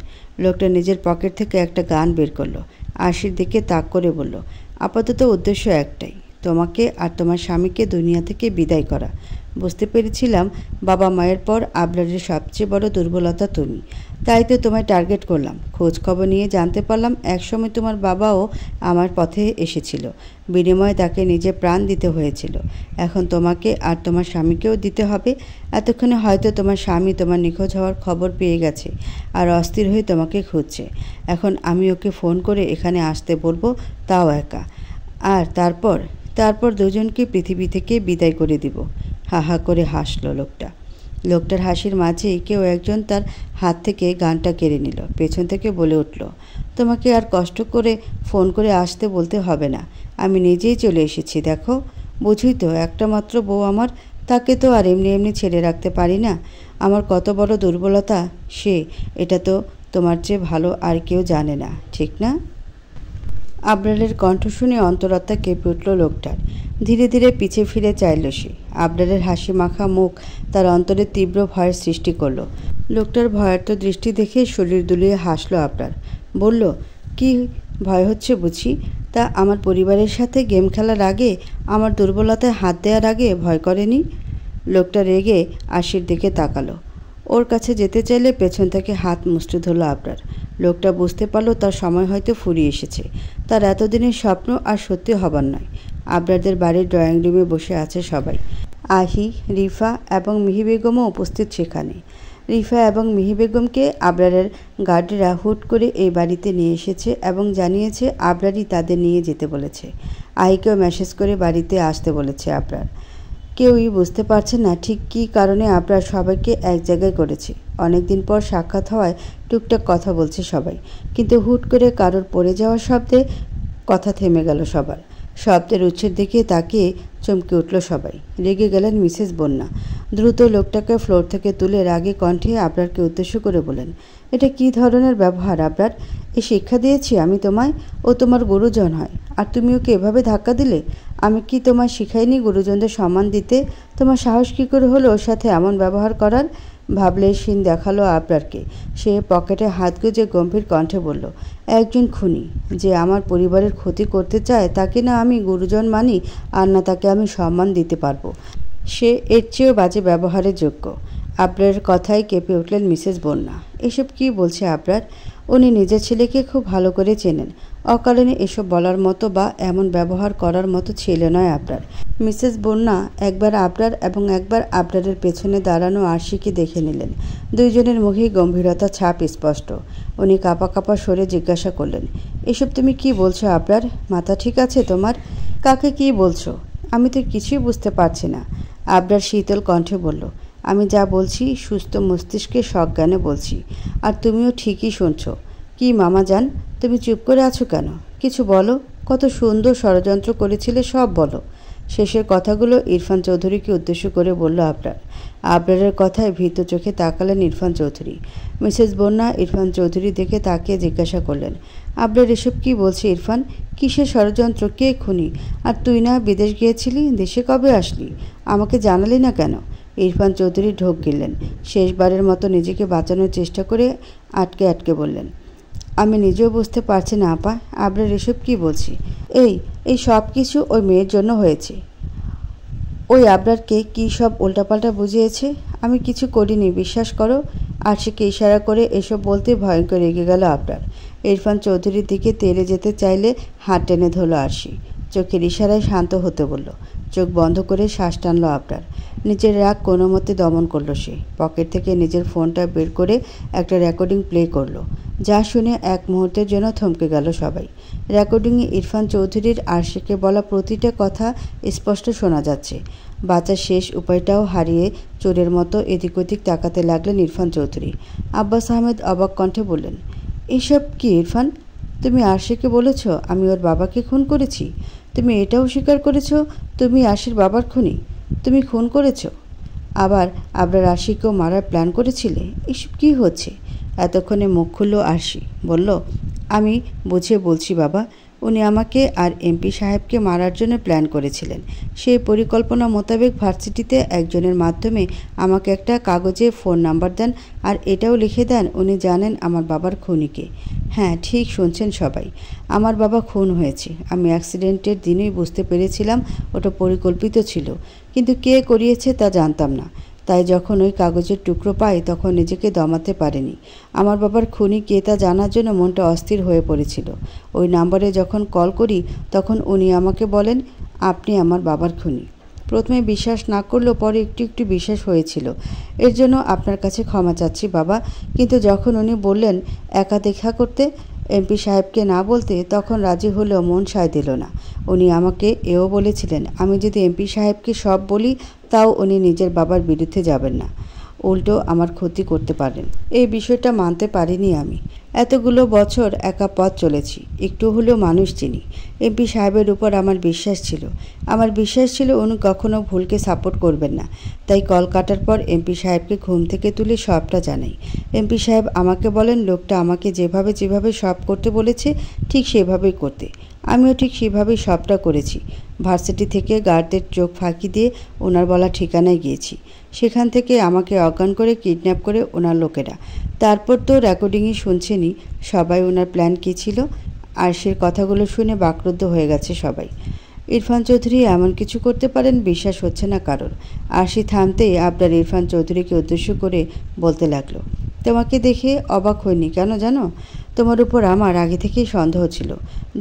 লোকটা নিজের পকেট থেকে একটা গান বের করলো। আরশির দিকে তাক করে বলল, আপাতত উদ্দেশ্য একটাই, তোমাকে আর তোমার স্বামীকে দুনিয়া থেকে বিদায় করা। বুঝতে পেরেছিলাম বাবা মায়ের পর আবরারের সবচেয়ে বড় দুর্বলতা তুমি। তাই তো তোমায় টার্গেট করলাম। খোঁজ খবর নিয়ে জানতে পারলাম একসময় তোমার বাবাও আমার পথে এসেছিল, বিনিময়ে তাকে নিজে প্রাণ দিতে হয়েছিল। এখন তোমাকে আর তোমার স্বামীকেও দিতে হবে। এতক্ষণে হয়তো তোমার স্বামী তোমার নিখোঁজ হওয়ার খবর পেয়ে গেছে আর অস্থির হয়ে তোমাকে খুঁজছে। এখন আমি ওকে ফোন করে এখানে আসতে বলবো, তাও একা। আর তারপর দুজনকে পৃথিবী থেকে বিদায় করে দিব। হা হা করে হাসলো লোকটা। লোকটার হাসির মাঝেই কেউ একজন তার হাত থেকে গানটা কেড়ে নিল। পেছন থেকে বলে উঠল, তোমাকে আর কষ্ট করে ফোন করে আসতে বলতে হবে না, আমি নিজেই চলে এসেছি। দেখো, বুঝুই তো, একটা মাত্র বউ আমার, তাকে তো আর এমনি এমনি ছেড়ে রাখতে পারি না। আমার কত বড় দুর্বলতা এটা তো তোমার চেয়ে ভালো আর কেউ জানে না, ঠিক না? আবরারের কণ্ঠ শুনে অন্তরাত্মা কেঁপে উঠল লোকটার। ধীরে ধীরে পিছে ফিরে চাইল সে। আবরারের হাসি মাখা মুখ তার অন্তরে তীব্র ভয়ের সৃষ্টি করল। লোকটার ভয়ার্ত দৃষ্টি দেখে শরীর দুলিয়ে হাসলো আবরার। বলল, কি ভয় হচ্ছে বুঝি? তা আমার পরিবারের সাথে গেম খেলার আগে, আমার দুর্বলতায় হাত দেওয়ার আগে ভয় করেনি? লোকটা রেগে আশির দিকে তাকালো। ওর কাছে যেতে চাইলে পেছন থেকে হাত মুষ্টি ধরল আবরার। লোকটা বুঝতে পারল তার সময় হয়তো ফুরিয়ে এসেছে। তার এতদিনের স্বপ্ন আর সত্যি হবার নয়। আবরারদের বাড়ির ড্রয়িং রুমে বসে আছে সবাই। আহি, রিফা এবং মিহি বেগমও উপস্থিত সেখানে। রিফা এবং মিহি বেগমকে আবরারের গার্ডরা হুট করে এই বাড়িতে নিয়ে এসেছে এবং জানিয়েছে আবরারই তাদের নিয়ে যেতে বলেছে। আহিকেও মেসেজ করে বাড়িতে আসতে বলেছে আবরার। কেউই বুঝতে পারছে না ঠিক কী কারণে আবরার সবাইকে এক জায়গায় করেছে। অনেকদিন পর সাক্ষাৎ হওয়ায় টুকটাক কথা বলছে সবাই, কিন্তু হুট করে কারোর পড়ে যাওয়ার শব্দে কথা থেমে গেল সবার। শব্দের উৎসের দিকে তাকিয়ে চমকে উঠল সবাই। রেগে গেলেন মিসেস বন্যা। দ্রুত লোকটাকে ফ্লোর থেকে তুলে রাগে কণ্ঠে আবরারকে উদ্দেশ্য করে বলেন, এটা কী ধরনের ব্যবহার আবরার? এ শিক্ষা দিয়েছি আমি তোমায়? ও তোমার গুরুজন হয়, আর তুমি ওকে এভাবে ধাক্কা দিলে? আমি কি তোমায় শিখাইনি গুরুজনদের সম্মান দিতে? তোমার সাহস কী করে হলো ওর সাথে এমন ব্যবহার করার? ভাবলে শিন দেখালো আবরারকে। সে পকেটে হাত গুজে গম্ভীর কণ্ঠে বলল, একজন খুনি যে আমার পরিবারের ক্ষতি করতে চায়, তাকে না আমি গুরুজন মানি, আর না তাকে আমি সম্মান দিতে পারবো। সে এর চেয়েও বাজে ব্যবহারের যোগ্য। আবরারের কথায় কেঁপে উঠলেন মিসেস বন্যা। এসব কি বলছে আবরার? উনি নিজের ছেলেকে খুব ভালো করে চেনেন। অকারণে এসব বলার মতো বা এমন ব্যবহার করার মতো ছেলে নয় আবরার। মিসেস বন্যা একবার আবরার এবং একবার আবরারের পেছনে দাঁড়ানো আরশিকে দেখে নিলেন। দুইজনের মুখেই গম্ভীরতা ছাপ স্পষ্ট। উনি কাঁপা কাঁপা স্বরে জিজ্ঞাসা করলেন, এসব তুমি কি বলছো আবরার? মাথা ঠিক আছে তোমার? কাকে কি বলছো? আমি তো কিছুই বুঝতে পারছি না। আবরার শীতল কণ্ঠে বলল, আমি যা বলছি সুস্থ মস্তিষ্কে সজ্ঞানে বলছি, আর তুমিও ঠিকই শুনছো। কি মামা যান, তুমি চুপ করে আছো কেন? কিছু বলো। কত সুন্দর ষড়যন্ত্র করেছিলে, সব বলো। শেষের কথাগুলো ইরফান চৌধুরীকে উদ্দেশ্য করে বলল আবরার। আবরারের কথায় ভীত চোখে তাকালেন ইরফান চৌধুরী। মিসেস বন্যা ইরফান চৌধুরী দেখে তাকিয়ে জিজ্ঞাসা করলেন, আবরার এসব কি বলছে ইরফান? কিসের ষড়যন্ত্র? কে খুনি? আর তুই না বিদেশ গিয়েছিলি, দেশে কবে আসলি? আমাকে জানালি না কেন? ইরফান চৌধুরী ঢোক গিললেন। শেষবারের মতো নিজেকে বাঁচানোর চেষ্টা করে আটকে আটকে বললেন, আমি নিজেও বুঝতে পারছি না আপা, আবরার এসব কি বলছি। এই সব কিছু ওই মেয়ের জন্য হয়েছে। ওই আবরারকে কী সব উল্টাপাল্টা বুঝিয়েছে। আমি কিছু করিনি, বিশ্বাস করো। আরশিকে ইশারা করে এসব বলতে ভয়ঙ্কর রেগে গেল আবরার। ইরফান চৌধুরীর দিকে তেড়ে যেতে চাইলে হাত টেনে ধরল আরশি। চোখের ইশারায় শান্ত হতে বলল। চোখ বন্ধ করে শ্বাস টানল আবরার। নিজের রাগ কোনো মতে দমন করল সে। পকেট থেকে নিজের ফোনটা বের করে একটা রেকর্ডিং প্লে করলো। যা শুনে এক মুহূর্তের জন্য থমকে গেল সবাই। রেকর্ডিংয়ে ইরফান চৌধুরীর আরশিকে বলা প্রতিটা কথা স্পষ্ট শোনা যাচ্ছে। বাঁচার শেষ উপায়টাও হারিয়ে চোরের মতো এদিক ওদিক তাকাতে লাগলেন ইরফান চৌধুরী। আব্বাস আহমেদ অবাক কণ্ঠে বললেন, এসব কি ইরফান? তুমি আরশিকে বলেছ আমি ওর বাবাকে খুন করেছি? তুমি এটাও স্বীকার করেছ তুমি আরশির বাবার খুনি? তুমি খুন করেছ? আবার আবরার আরশিকেও মারার প্ল্যান করেছিলে? এসব কি হচ্ছে? এতক্ষণে মুখ খুলল আরশি। বলল, আমি বুঝে বলছি বাবা, উনি আমাকে আর এমপি সাহেবকে মারার জন্য প্ল্যান করেছিলেন। সেই পরিকল্পনা মোতাবেক ভার্সিটিতে একজনের মাধ্যমে আমাকে একটা কাগজে ফোন নাম্বার দেন, আর এটাও লিখে দেন উনি জানেন আমার বাবার খুনিকে। হ্যাঁ, ঠিক শুনছেন সবাই, আমার বাবা খুন হয়েছে। আমি অ্যাক্সিডেন্টের দিনই বুঝতে পেরেছিলাম ওটা পরিকল্পিত ছিল, কিন্তু কে করিয়েছে তা জানতাম না। তাই যখন ওই কাগজের টুকরো পাই তখন নিজেকে দমাতে পারেনি। আমার বাবার খুনি কে তা জানার জন্য মনটা অস্থির হয়ে পড়েছিল। ওই নাম্বারে যখন কল করি তখন উনি আমাকে বলেন, আপনি আমার বাবার খুনি। প্রথমে বিশ্বাস না করলেও পরে একটু একটু বিশ্বাস হয়েছিল। এর জন্য আপনার কাছে ক্ষমা চাচ্ছি বাবা। কিন্তু যখন উনি বললেন একা দেখা করতে, এমপি সাহেবকে না বলতে, তখন রাজি হলেও মন সায় দিল না। উনি আমাকে এও বলেছিলেন আমি যদি এমপি সাহেবকে সব বলি তাও উনি নিজের বাবার বিরুদ্ধে যাবেন না, উল্টো আমার ক্ষতি করতে পারেন। এই বিষয়টা মানতে পারিনি আমি। এতগুলো বছর একা পথ চলেছি, একটু হলেও মানুষ চিনি। এমপি সাহেবের উপর আমার বিশ্বাস ছিল। আমার বিশ্বাস ছিল উনি কখনো ভুলকে সাপোর্ট করবেন না। তাই কল কাটার পর এমপি সাহেবকে ঘুম থেকে তুলে সবটা জানাই। এমপি সাহেব আমাকে বলেন লোকটা আমাকে যেভাবে যেভাবে সব করতে বলেছে ঠিক সেভাবেই করতে। আমিও ঠিক সেভাবেই সবটা করেছি। ভার্সিটি থেকে গার্ডদের চোখ ফাঁকি দিয়ে ওনার বলা ঠিকানায় গিয়েছি। সেখান থেকে আমাকে অজ্ঞান করে কিডন্যাপ করে ওনার লোকেরা। তারপর তো রেকর্ডিংই শুনছেনই সবাই ওনার প্ল্যান কী ছিল। আরশির কথাগুলো শুনে বাকরুদ্ধ হয়ে গেছে সবাই। ইরফান চৌধুরী এমন কিছু করতে পারেন বিশ্বাস হচ্ছে না কারোর। আরশি থামতেই আবরার ইরফান চৌধুরীকে উদ্দেশ্য করে বলতে লাগলো, তোমাকে দেখে অবাক হয়নি কেন জানো? তোমার উপর আমার আগে থেকেই সন্দেহ ছিল।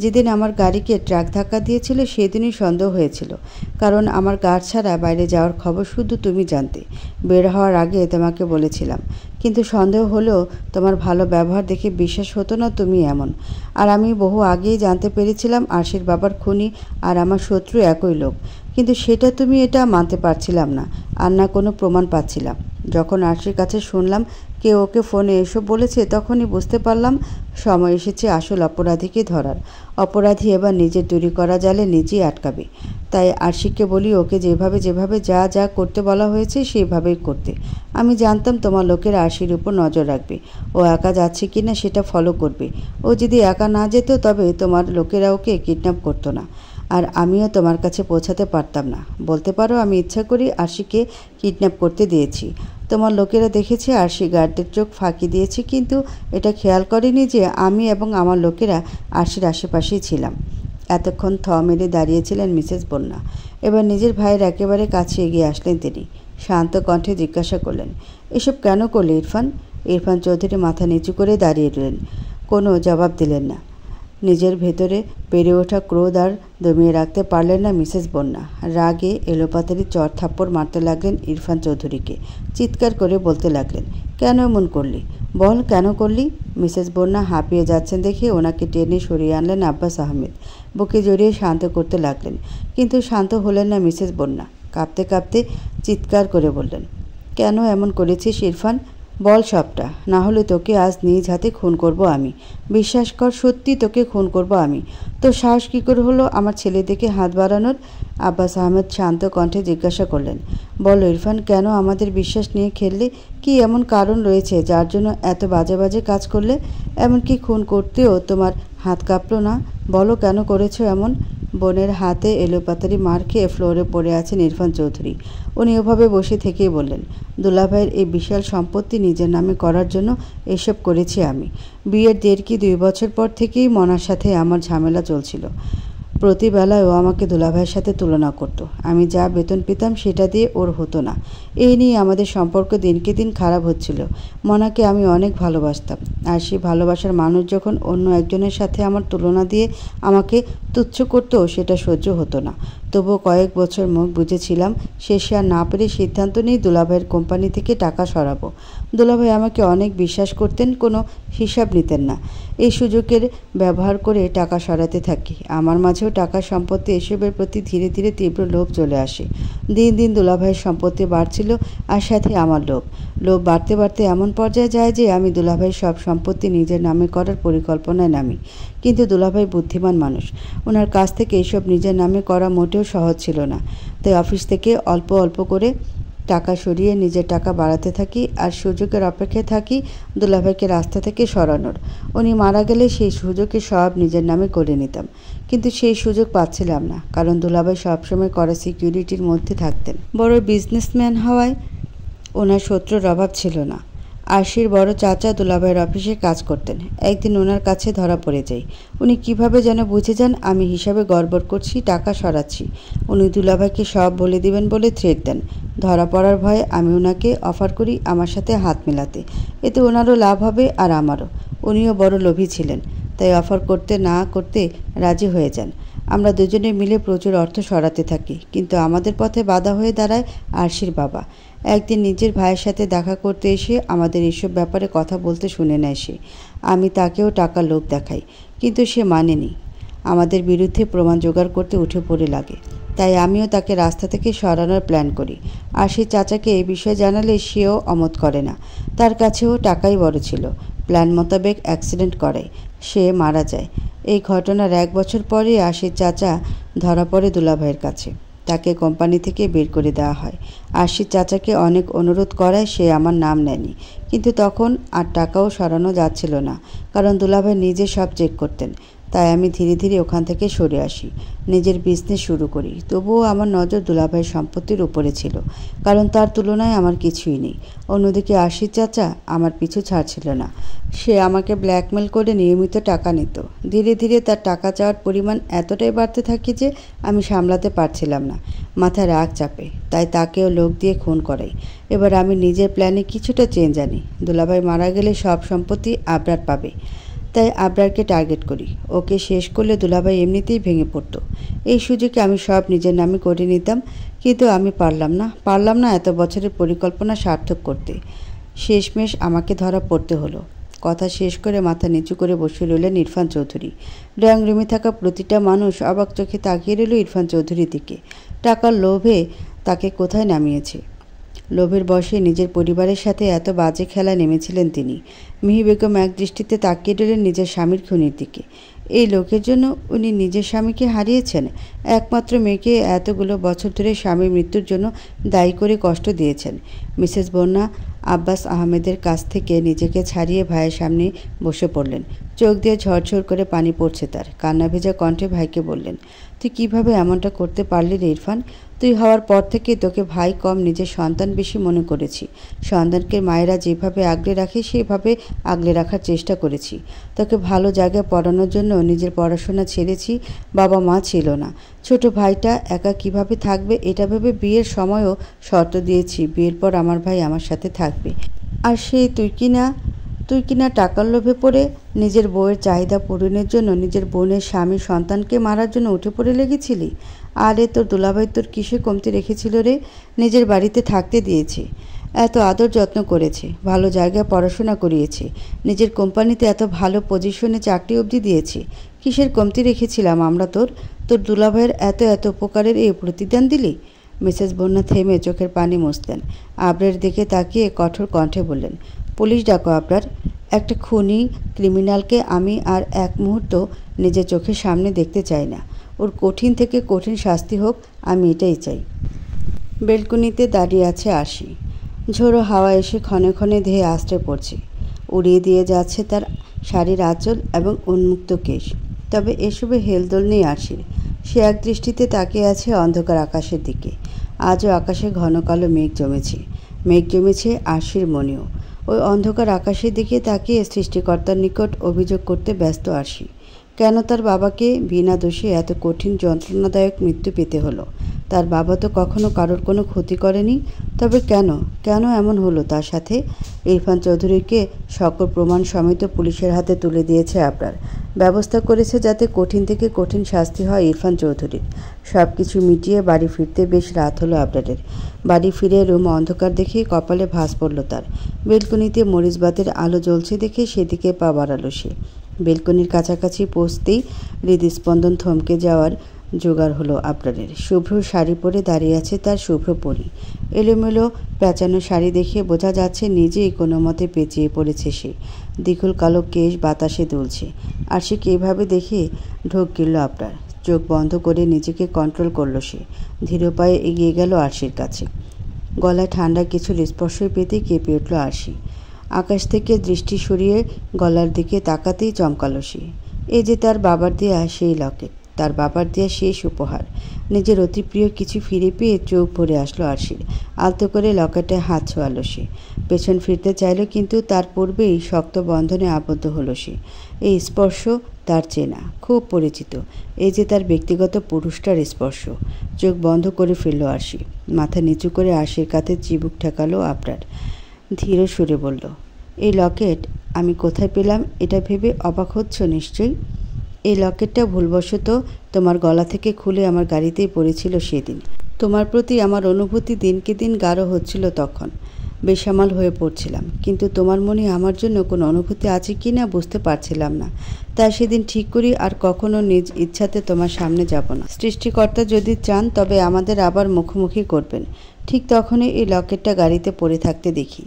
যেদিন আমার গাড়িকে ট্রাক ধাক্কা দিয়েছিল সেদিনই সন্দেহ হয়েছিল। কারণ আমার গাড়ি ছাড়া বাইরে যাওয়ার খবর শুধু তুমি জানতে। বের হওয়ার আগে তোমাকে বলেছিলাম। কিন্তু সন্দেহ হলেও তোমার ভালো ব্যবহার দেখে বিশ্বাস হতো না তুমি এমন। আর আমি বহু আগেই জানতে পেরেছিলাম আরশির বাবার খুনি আর আমার শত্রু একই লোক। কিন্তু সেটা তুমি এটা মানতে পারছিলাম না, আর না কোনো প্রমাণ পাচ্ছিলাম। যখন আরশির কাছে শুনলাম কেউ ওকে ফোনে এসব বলেছে তখনই বুঝতে পারলাম সময় এসেছে আসল অপরাধীকে ধরার। অপরাধী এবার নিজের তৈরি করা জালে নিজেই আটকাবে। তাই আরশিকে বলি ওকে যেভাবে যেভাবে যা যা করতে বলা হয়েছে সেইভাবেই করতে। আমি জানতাম তোমার লোকেরা আরশির উপর নজর রাখবে। ও একা যাচ্ছে কি না সেটা ফলো করবে। ও যদি একা না যেত তবে তোমার লোকেরা ওকে কিডন্যাপ করতো না, আর আমিও তোমার কাছে পৌঁছাতে পারতাম না। বলতে পারো আমি ইচ্ছা করি আরশিকে কিডন্যাপ করতে দিয়েছি। তোমার লোকেরা দেখেছে আরশি গার্ডদের চোখ ফাঁকি দিয়েছে, কিন্তু এটা খেয়াল করেনি যে আমি এবং আমার লোকেরা আরশির আশেপাশেই ছিলাম। এতক্ষণ থ মেরে দাঁড়িয়েছিলেন মিসেস বন্যা। এবার নিজের ভাইয়ের একেবারে কাছে এগিয়ে আসলেন তিনি। শান্ত কণ্ঠে জিজ্ঞাসা করলেন, এসব কেন করলে ইরফান? ইরফান চৌধুরী মাথা নিচু করে দাঁড়িয়ে রইলেন, কোনো জবাব দিলেন না। নিজের ভেতরে বেড়ে ওঠা ক্রোধ আর দমিয়ে রাখতে পারলেন না মিসেস বন্যা। রাগে এলোপাতাড়ি চড় থাপ্পড় মারতে লাগলেন ইরফান চৌধুরীকে। চিৎকার করে বলতে লাগলেন, কেন এমন করলি? বল কেন করলি? মিসেস বন্যা হাঁপিয়ে যাচ্ছেন দেখে ওনাকে টেনে সরিয়ে আনলেন আব্বাস আহমেদ। বুকে জড়িয়ে শান্ত করতে লাগলেন, কিন্তু শান্ত হলেন না মিসেস বন্যা। কাঁপতে কাঁপতে চিৎকার করে বললেন, কেন এমন করেছিস ইরফান? বল সবটা, না হলে তোকে আজ নিজ হাতে খুন করব আমি। বিশ্বাস কর সত্যি তোকে খুন করব আমি। তোর সাহস কী করে হলো আমার ছেলেদেরকে হাত বাড়ানোর? আব্বাস আহমেদ শান্ত কণ্ঠে জিজ্ঞাসা করলেন, বলো ইরফান, কেন আমাদের বিশ্বাস নিয়ে খেললে? কি এমন কারণ রয়েছে যার জন্য এত বাজে বাজে কাজ করলে? এমনকি খুন করতেও তোমার হাত কাঁপলো না? বলো কেন করেছো এমন? বোনের হাতে এলোপাতাড়ি মার খেয়ে ফ্লোরে পড়ে আছেন ইরফান চৌধুরী। উনি ওভাবে বসে থেকেই বললেন, দুলাভাইয়ের এই বিশাল সম্পত্তি নিজের নামে করার জন্য এসব করেছি আমি। বিয়ের 1.5 কি 2 বছর পর থেকেই মনার সাথে আমার ঝামেলা চলছিল। প্রতিবেলায় ও আমাকে দুলাভাইয়ের সাথে তুলনা করত। আমি যা বেতন পেতাম সেটা দিয়ে ওর হতো না। এই নিয়ে আমাদের সম্পর্ক দিনকে দিন খারাপ হচ্ছিল। মনাকে আমি অনেক ভালোবাসতাম, আর সেই ভালোবাসার মানুষ যখন অন্য একজনের সাথে আমার তুলনা দিয়ে আমাকে তুচ্ছ করতো সেটা সহ্য হতো না। তবুও কয়েক বছর মুখ বুঝেছিলাম। শেষে আর না পেরে সিদ্ধান্ত নিই দুলাভাইয়ের কোম্পানি থেকে টাকা সরাবো। দুলাভাই আমাকে অনেক বিশ্বাস করতেন, কোনো হিসাব নিতেন না। এই সুযোগের ব্যবহার করে টাকা সরাতে থাকি। আমার মাঝেও টাকা সম্পত্তি এসবের প্রতি ধীরে ধীরে তীব্র লোভ চলে আসে। দিন দিন দুলাভাইয়ের সম্পত্তি বাড়ছিল, আর সাথে আমার লোভ বাড়তে বাড়তে এমন পর্যায়ে যায় যে আমি দুলাভাইয়ের সব সম্পত্তি নিজের নামে করার পরিকল্পনায় নামি। কিন্তু দুলাভাই বুদ্ধিমান মানুষ, ওনার কাছ থেকে এইসব নিজের নামে করা মোটেও সহজ ছিল না। তাই অফিস থেকে অল্প অল্প করে টাকা সরিয়ে নিজের টাকা বাড়াতে থাকি, আর সুযোগের অপেক্ষায় থাকি দুলাভাইকে রাস্তা থেকে সরানোর। উনি মারা গেলে সেই সুযোগে সব নিজের নামে করে নিতাম। কিন্তু সেই সুযোগ পাচ্ছিলাম না, কারণ দুলাভাই সবসময় করা সিকিউরিটির মধ্যে থাকতেন। বড় বিজনেসম্যান হওয়ায় ওনার শত্রুর অভাব ছিল না। আরশির বড় চাচা দুলাভাইয়ের অফিসে কাজ করতেন। একদিন ওনার কাছে ধরা পড়ে যাই। উনি কিভাবে যেন বুঝে যান আমি হিসাবে গড়বড় করছি, টাকা সরাচ্ছি। উনি দুলাভাইকে সব বলে দিবেন বলে থ্রেট দেন। ধরা পড়ার ভয়ে আমি ওনাকে অফার করি আমার সাথে হাত মেলাতে, এতে ওনারও লাভ হবে আর আমারও। উনিও বড় লোভী ছিলেন, তাই অফার করতে না করতে রাজি হয়ে যান। আমরা দুজনে মিলে প্রচুর অর্থ সরাতে থাকি, কিন্তু আমাদের পথে বাধা হয়ে দাঁড়ায় আরশির বাবা। একদিন নিজের ভাইয়ের সাথে দেখা করতে এসে আমাদের এসব ব্যাপারে কথা বলতে শুনে নেয় সে। আমি তাকেও টাকার লোভ দেখাই, কিন্তু সে মানেনি। আমাদের বিরুদ্ধে প্রমাণ জোগাড় করতে উঠে পড়ে লাগে। তাই আমিও তাকে রাস্তা থেকে সরানোর প্ল্যান করি। আর সেই চাচাকে এই বিষয়ে জানালে সেও অমত করে না। তার কাছেও টাকাই বড় ছিল। প্ল্যান মোতাবেক অ্যাক্সিডেন্ট করায় সে মারা যায়। এই ঘটনার 1 বছর পরে আশির চাচা ধরা পড়ে দুলাভাইয়ের কাছে। তাকে কোম্পানি থেকে বের করে দেওয়া হয়। আশির চাচাকে অনেক অনুরোধ করায় সে আমার নাম নেয়নি, কিন্তু তখন আর টাকাও সরানো যাচ্ছিল না, কারণ দুলাভাই নিজে সব চেক করতেন। তাই আমি ধীরে ধীরে ওখান থেকে সরে আসি, নিজের বিজনেস শুরু করি। তবুও আমার নজর দুলাভাইয়ের সম্পত্তির উপরে ছিল, কারণ তার তুলনায় আমার কিছুই নেই। অন্যদিকে আশির চাচা আমার পিছু ছাড়ছিল না। সে আমাকে ব্ল্যাকমেল করে নিয়মিত টাকা নিত। ধীরে ধীরে তার টাকা চাওয়ার পরিমাণ এতটাই বাড়তে থাকে যে আমি সামলাতে পারছিলাম না। মাথায় রাগ চাপে, তাই তাকেও লোক দিয়ে খুন করাই। এবার আমি নিজের প্ল্যানে কিছুটা চেঞ্জ আনি। দুলাভাই মারা গেলে সব সম্পত্তি আবরার পাবে, তাই আবরারকে টার্গেট করি। ওকে শেষ করলে দুলাভাই এমনিতেই ভেঙে পড়তো। এই সুযোগে আমি সব নিজের নামে করে নিতাম, কিন্তু আমি পারলাম না এত বছরের পরিকল্পনা সার্থক করতে। শেষমেশ আমাকে ধরা পড়তে হলো। কথা শেষ করে মাথা নিচু করে বসে রইলেন ইরফান চৌধুরী। ড্রয়িং রুমে থাকা প্রতিটা মানুষ অবাক চোখে তাকিয়ে রইল ইরফান চৌধুরীর দিকে। টাকার লোভে তাকে কোথায় নামিয়েছে? লোভের বশে নিজের পরিবারের সাথে এত বাজে খেলা নেমেছিলেন তিনি। মিহি বেগম এক দৃষ্টিতে তাকিয়ে রইলেন নিজের স্বামীর খুনির দিকে। এই লোকের জন্য উনি নিজের স্বামীকে হারিয়েছেন। একমাত্র মেয়েকে এতগুলো বছর ধরে স্বামীর মৃত্যুর জন্য দায়ী করে কষ্ট দিয়েছেন। মিসেস বন্যা আব্বাস আহমেদের কাছ থেকে নিজেকে ছাড়িয়ে ভাইয়ের সামনে বসে পড়লেন। চোখ দিয়ে ঝরঝর করে পানি পড়ছে তার। কান্না ভেজা কণ্ঠে ভাইকে বললেন, তুই কিভাবে এমনটা করতে পারলি রে ইরফান? তুই হওয়ার পর থেকে তোকে ভাই কম নিজের সন্তান বেশি মনে করেছি। সন্তানকে মায়েরা যেভাবে আগলে রাখে সেভাবে আগলে রাখার চেষ্টা করেছি। তোকে ভালো জায়গায় পড়ানোর জন্য নিজের পড়াশোনা ছেড়েছি। বাবা মা ছিল না। ছোট ভাইটা একা কিভাবে থাকবে এটা ভেবে বিয়ের সময়ও শর্ত দিয়েছি, বিয়ের পর আমার ভাই আমার সাথে থাকবে। আর সেই তুই কিনা টাকার লোভে পড়ে নিজের বউয়ের চাহিদা পূরণের জন্য নিজের বোনের স্বামী সন্তানকে মারার জন্য উঠে পড়ে লেগেছিলি। আরে তোর দুলাভাই তোর কিসে কমতি রেখেছিল রে? নিজের বাড়িতে থাকতে দিয়েছে, এত আদর যত্ন করেছে, ভালো জায়গায় পড়াশোনা করিয়েছে, নিজের কোম্পানিতে এত ভালো পজিশনে চাকরি অবধি দিয়েছে। কিসের কমতি রেখেছিলাম আমরা তোর দুলাভাইয়ের এত উপকারের এই প্রতিদান দিলি? মিসেস বন্যা থেমে চোখের পানি মুছলেন। আবরার দিকে তাকিয়ে কঠোর কণ্ঠে বললেন, পুলিশ ডাকো আবরার। একটা খুনি ক্রিমিনালকে আমি আর এক মুহূর্ত নিজের চোখের সামনে দেখতে চাই না। ওর কঠিন থেকে কঠিন শাস্তি হোক, আমি এটাই চাই। বেলকনিতে দাঁড়িয়ে আছে আশি। ঝোড়ো হাওয়া এসে ক্ষণে ক্ষণে ধেয়ে আছড়ে পড়ছে, উড়িয়ে দিয়ে যাচ্ছে তার শাড়ির আঁচল এবং উন্মুক্ত কেশ। তবে এসবে হেলদোল নেই আশির। সে এক দৃষ্টিতে তাকিয়ে আছে অন্ধকার আকাশের দিকে। আজও আকাশে ঘন কালো মেঘ জমেছে আশির মনেও। ওই অন্ধকার আকাশের দিকে তাকিয়ে সৃষ্টিকর্তার নিকট অভিযোগ করতে ব্যস্ত আশি। কেন তার বাবাকে বিনা দোষে এত কঠিন যন্ত্রণাদায়ক মৃত্যু পেতে হলো? তার বাবা তো কখনো কারোর কোনো ক্ষতি করেনি। তবে কেন এমন হলো তার সাথে? ইরফান চৌধুরীকে সকল প্রমাণ সমেত পুলিশের হাতে তুলে দিয়েছে আবরার। ব্যবস্থা করেছে যাতে কঠিন থেকে কঠিন শাস্তি হয় ইরফান চৌধুরীর। সব কিছু মিটিয়ে বাড়ি ফিরতে বেশ রাত হলো আবরারের। বাড়ি ফিরে রুম অন্ধকার দেখে কপালে ভাঁজ পড়ল তার। বেলকনিতে মরিচবাতের আলো জ্বলছে দেখে সেদিকে পা বাড়ালো সে। বেলকনির কাছাকাছি পৌঁছতেই হৃদস্পন্দন থমকে যাওয়ার জোগাড় হলো আবরারের। শুভ্র শাড়ি পরে দাঁড়িয়ে আছে তার শুভ্র পরী। এলোমেলো পেঁচানো শাড়ি দেখে বোঝা যাচ্ছে নিজেই কোনো মতে পেঁচিয়ে পড়েছে সে। দ্বিগুল কালো কেশ বাতাসে দুলছে। আর সে কীভাবে দেখে ঢোক গিলল আবরার। চোখ বন্ধ করে নিজেকে কন্ট্রোল করল সে। ধীর পায়ে এগিয়ে গেল আরশির কাছে। গলায় ঠান্ডা কিছুর স্পর্শ পেতে কেঁপে উঠল আরশি। আকাশ থেকে দৃষ্টি সরিয়ে গলার দিকে তাকাতেই চমকালো সে। এই যে তার বাবার দেয়া সেই লকেট। তার বাবার দেয়া শেষ উপহার। নিজের অতি প্রিয় কিছু ফিরে পেয়ে চোখ ভরে আসলো আরশির। আলতো করে লকেটে হাত ছোঁয়ালো সে। পেছন ফিরতে চাইল, কিন্তু তার পূর্বেই শক্ত বন্ধনে আবদ্ধ হলো সে। এই স্পর্শ তার চেনা, খুব পরিচিত। এই যে তার ব্যক্তিগত পুরুষটার স্পর্শ। চোখ বন্ধ করে ফেলল আরশি। মাথা নিচু করে আরশির কাঁধে চিবুক ঠেকালো আবরার। ধীর সুরে বলল, এই লকেট আমি কোথায় পেলাম এটা ভেবে অবাক হচ্ছ নিশ্চয়ই। এই লকেটটা ভুলবশত তোমার গলা থেকে খুলে আমার গাড়িতেই পড়েছিল সেদিন। তোমার প্রতি আমার অনুভূতি দিনকে দিন গাঢ় হচ্ছিল তখন। বেসামাল হয়ে পড়ছিলাম, কিন্তু তোমার মনে আমার জন্য কোনো অনুভূতি আছে কি না বুঝতে পারছিলাম না। তাই সেদিন ঠিক করি আর কখনো নিজ ইচ্ছাতে তোমার সামনে যাব না। সৃষ্টিকর্তা যদি চান তবে আমাদের আবার মুখোমুখি করবেন। ঠিক তখনই এই লকেটটা গাড়িতে পড়ে থাকতে দেখি।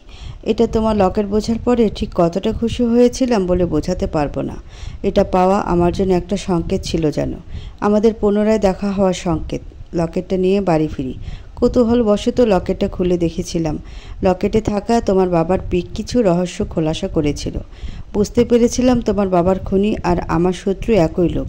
এটা তোমার লকেট বোঝার পরে ঠিক কতটা খুশি হয়েছিলাম বলে বোঝাতে পারবো না। এটা পাওয়া আমার জন্য একটা সংকেত ছিল যেন, আমাদের পুনরায় দেখা হওয়ার সংকেত। লকেটটা নিয়ে বাড়ি ফিরি। কৌতূহলবশত লকেটটা খুলে দেখেছিলাম। লকেটে থাকা তোমার বাবার পিক কিছু রহস্য খোলাসা করেছিল। বুঝতে পেরেছিলাম তোমার বাবার খুনি আর আমার শত্রু একই লোক।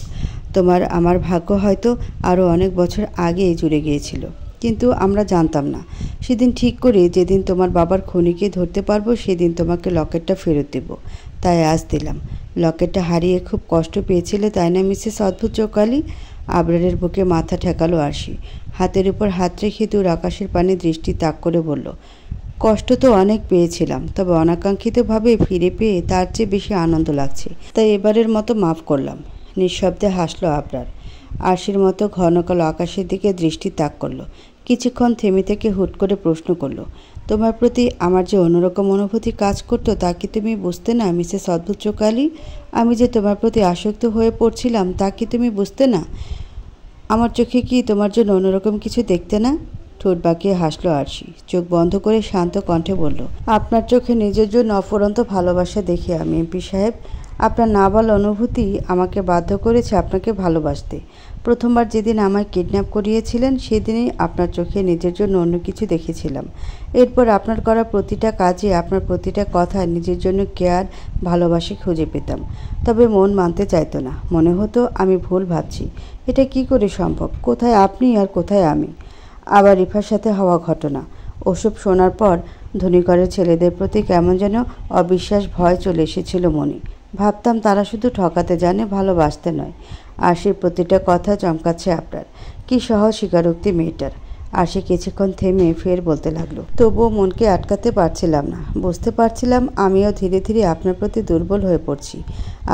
আমার ভাগ্য হয়তো আরও অনেক বছর আগেই জুড়ে গিয়েছিল, কিন্তু আমরা জানতাম না। সেদিন ঠিক করি যেদিন তোমার বাবার খুনিকে ধরতে পারবো সেদিন তোমাকে লকেটটা ফেরত দেব। তাই আজ দিলাম। লকেটটা হারিয়ে খুব কষ্ট পেয়েছিলে তাই না মিসেস অদ্ভুত চোকালি? আবরারের বুকে মাথা ঠেকালো আরশি। হাতের উপর হাত রেখে দূর আকাশের পানে দৃষ্টি তাক করে বলল, কষ্ট তো অনেক পেয়েছিলাম, তবে অনাকাঙ্ক্ষিতভাবে ফিরে পেয়ে তার চেয়ে বেশি আনন্দ লাগছে। তাই এবারের মতো মাফ করলাম। নিঃশব্দে হাসলো আবরার। আরশির মতো ঘন কালো আকাশের দিকে দৃষ্টি তাক করলো। কিছুক্ষণ থেমে থেকে হুট করে প্রশ্ন করলো, তোমার প্রতি আমার যে অন্যরকম অনুভূতি কাজ করতো তা কি তুমি বুঝতে না মিসেস অদ্ভুত চোকালি? আমি যে তোমার প্রতি আসক্ত হয়ে পড়ছিলাম তা কি তুমি বুঝতে না? আমার চোখে কি তোমার জন্য অন্যরকম কিছু দেখতে না? ঠোঁট বাঁকিয়ে হাসলো আরশি। চোখ বন্ধ করে শান্ত কণ্ঠে বলল, আপনার চোখে নিজের জন্য অফুরন্ত ভালোবাসা দেখে আমি এমপি সাহেব। আপনার না বলা অনুভূতি আমাকে বাধ্য করেছে আপনাকে ভালোবাসতে। প্রথমবার যেদিন আমায় কিডন্যাপ করিয়েছিলেন সেদিনই আপনার চোখে নিজের জন্য অন্য কিছু দেখেছিলাম। এরপর আপনার করা প্রতিটা কাজে, আপনার প্রতিটা কথায় নিজের জন্য কেয়ার, ভালোবাসা খুঁজে পেতাম। তবে মন মানতে চাইতো না। মনে হতো আমি ভুল ভাবছি। এটা কি করে সম্ভব? কোথায় আপনি আর কোথায় আমি? আবার রিফার সাথে হওয়া ঘটনা, ওসব শোনার পর ধনীঘরের ছেলেদের প্রতি কেমন যেন অবিশ্বাস, ভয় চলে এসেছিল মনে। ভাবতাম তারা শুধু ঠকাতে জানে, ভালোবাসতে নয়। আর সেই প্রতিটা কথা চমকাচ্ছে আপনার। কি সহজ স্বীকারোক্তি মেয়েটার। আর সে কিছুক্ষণ থেমে ফের বলতে লাগলো, তবুও মনকে আটকাতে পারছিলাম না। বুঝতে পারছিলাম আমিও ধীরে ধীরে আপনার প্রতি দুর্বল হয়ে পড়ছি।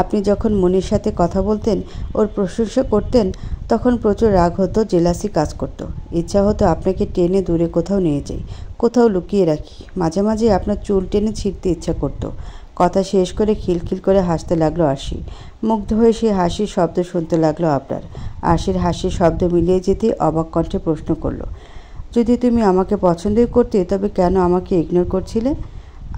আপনি যখন মনির সাথে কথা বলতেন, ওর প্রশংসা করতেন, তখন প্রচুর রাগ হতো, জেলাসি কাজ করতো। ইচ্ছা হতো আপনাকে টেনে দূরে কোথাও নিয়ে যাই, কোথাও লুকিয়ে রাখি। মাঝে মাঝে আপনার চুল টেনে ছিঁড়তে ইচ্ছা করতো। কথা শেষ করে খিলখিল করে হাসতে লাগলো আরশি। মুগ্ধ হয়ে সে হাসির শব্দ শুনতে লাগলো আপনার। আরশির হাসির শব্দ মিলিয়ে যেতে অবাক কণ্ঠে প্রশ্ন করলো, যদি তুমি আমাকে পছন্দই করতে তবে কেন আমাকে ইগনোর করছিলে?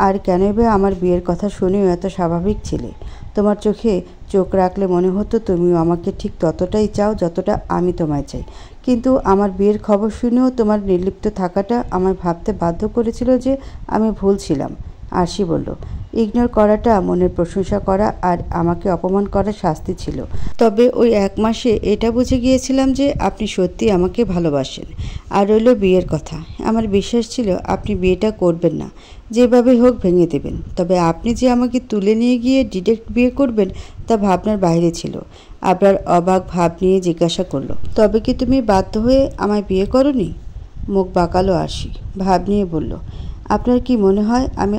আর কেনই বা আমার বিয়ের কথা শুনেও এত স্বাভাবিক ছিলে? তোমার চোখে চোখ রাখলে মনে হতো তুমিও আমাকে ঠিক ততটাই চাও যতটা আমি তোমায় চাই। কিন্তু আমার বিয়ের খবর শুনেও তোমার নির্লিপ্ত থাকাটা আমায় ভাবতে বাধ্য করেছিল যে আমি ভুল ছিলাম। আরশি বলল, ইগনোর করাটা মনের প্রশংসা করা আর আমাকে অপমান করার শাস্তি ছিল। তবে ওই 1 মাসে এটা বুঝে গিয়েছিলাম যে আপনি সত্যি আমাকে ভালোবাসেন। আর রইল বিয়ের কথা, আমার বিশ্বাস ছিল আপনি বিয়েটা করবেন না, যেভাবে হোক ভেঙে দেবেন। তবে আপনি যে আমাকে তুলে নিয়ে গিয়ে ডিরেক্ট বিয়ে করবেন তা ভাবনার বাইরে ছিল। আপনার অবাক ভাব নিয়ে জিজ্ঞাসা করলো, তবে কি তুমি বাধ্য হয়ে আমায় বিয়ে করনি? মুখ বাঁকালো আরশি। ভাব নিয়ে বলল, আপনার কি মনে হয় আমি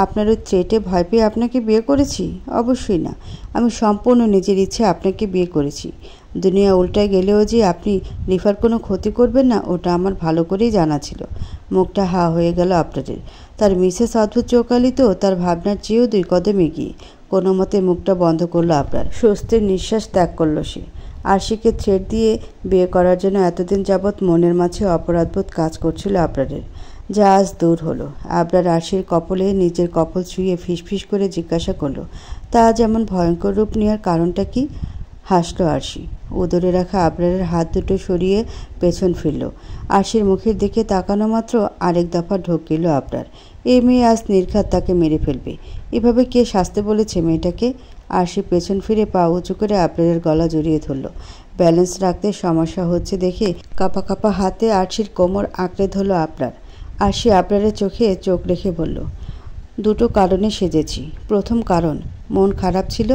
আপনার ওই থ্রেটে ভয় পেয়ে আপনাকে বিয়ে করেছি? অবশ্যই না। আমি সম্পূর্ণ নিজের ইচ্ছে আপনাকে বিয়ে করেছি। দুনিয়া উল্টায় গেলেও যে আপনি রিফার কোনো ক্ষতি করবেন না ওটা আমার ভালো করেই জানা ছিল। মুখটা হা হয়ে গেল আপনাদের। তার মিসেস অদ্ভুত চৌকালি তো তার ভাবনার চেয়েও 2 কদম এগিয়ে। কোনো মতে মুখটা বন্ধ করলো আপনার। স্বস্তির নিঃশ্বাস ত্যাগ করলো সে। আরশিকে থ্রেট দিয়ে বিয়ে করার জন্য এতদিন যাবৎ মনের মাঝে অপরাধবোধ কাজ করছিল আপনাদের, যা আজ দূর হলো। আবরার আরশির কপলে নিজের কপল ছুঁয়ে ফিসফিস করে জিজ্ঞাসা করলো, তা যেমন ভয়ঙ্কর রূপ নেওয়ার কারণটা কি? হাসলো আরশি। উদরে রাখা আবরারের হাত দুটো সরিয়ে পেছন ফিরল। আরশির মুখের দিকে তাকানো মাত্র আরেক দফা ঢোক গেল আবরার। এই মেয়ে আজ নির্ঘাত তাকে মেরে ফেলবে। এভাবে কে শাস্তে বলেছে মেয়েটাকে? আরশি পেছন ফিরে পা উঁচু করে আবরারের গলা জড়িয়ে ধরল। ব্যালেন্স রাখতে সমস্যা হচ্ছে দেখে কাঁপা কাঁপা হাতে আরশির কোমর আঁকড়ে ধরল আবরার। আরশি আবরারের চোখে চোখ রেখে বলল, দুটো কারণে সেজেছি। প্রথম কারণ, মন খারাপ ছিল।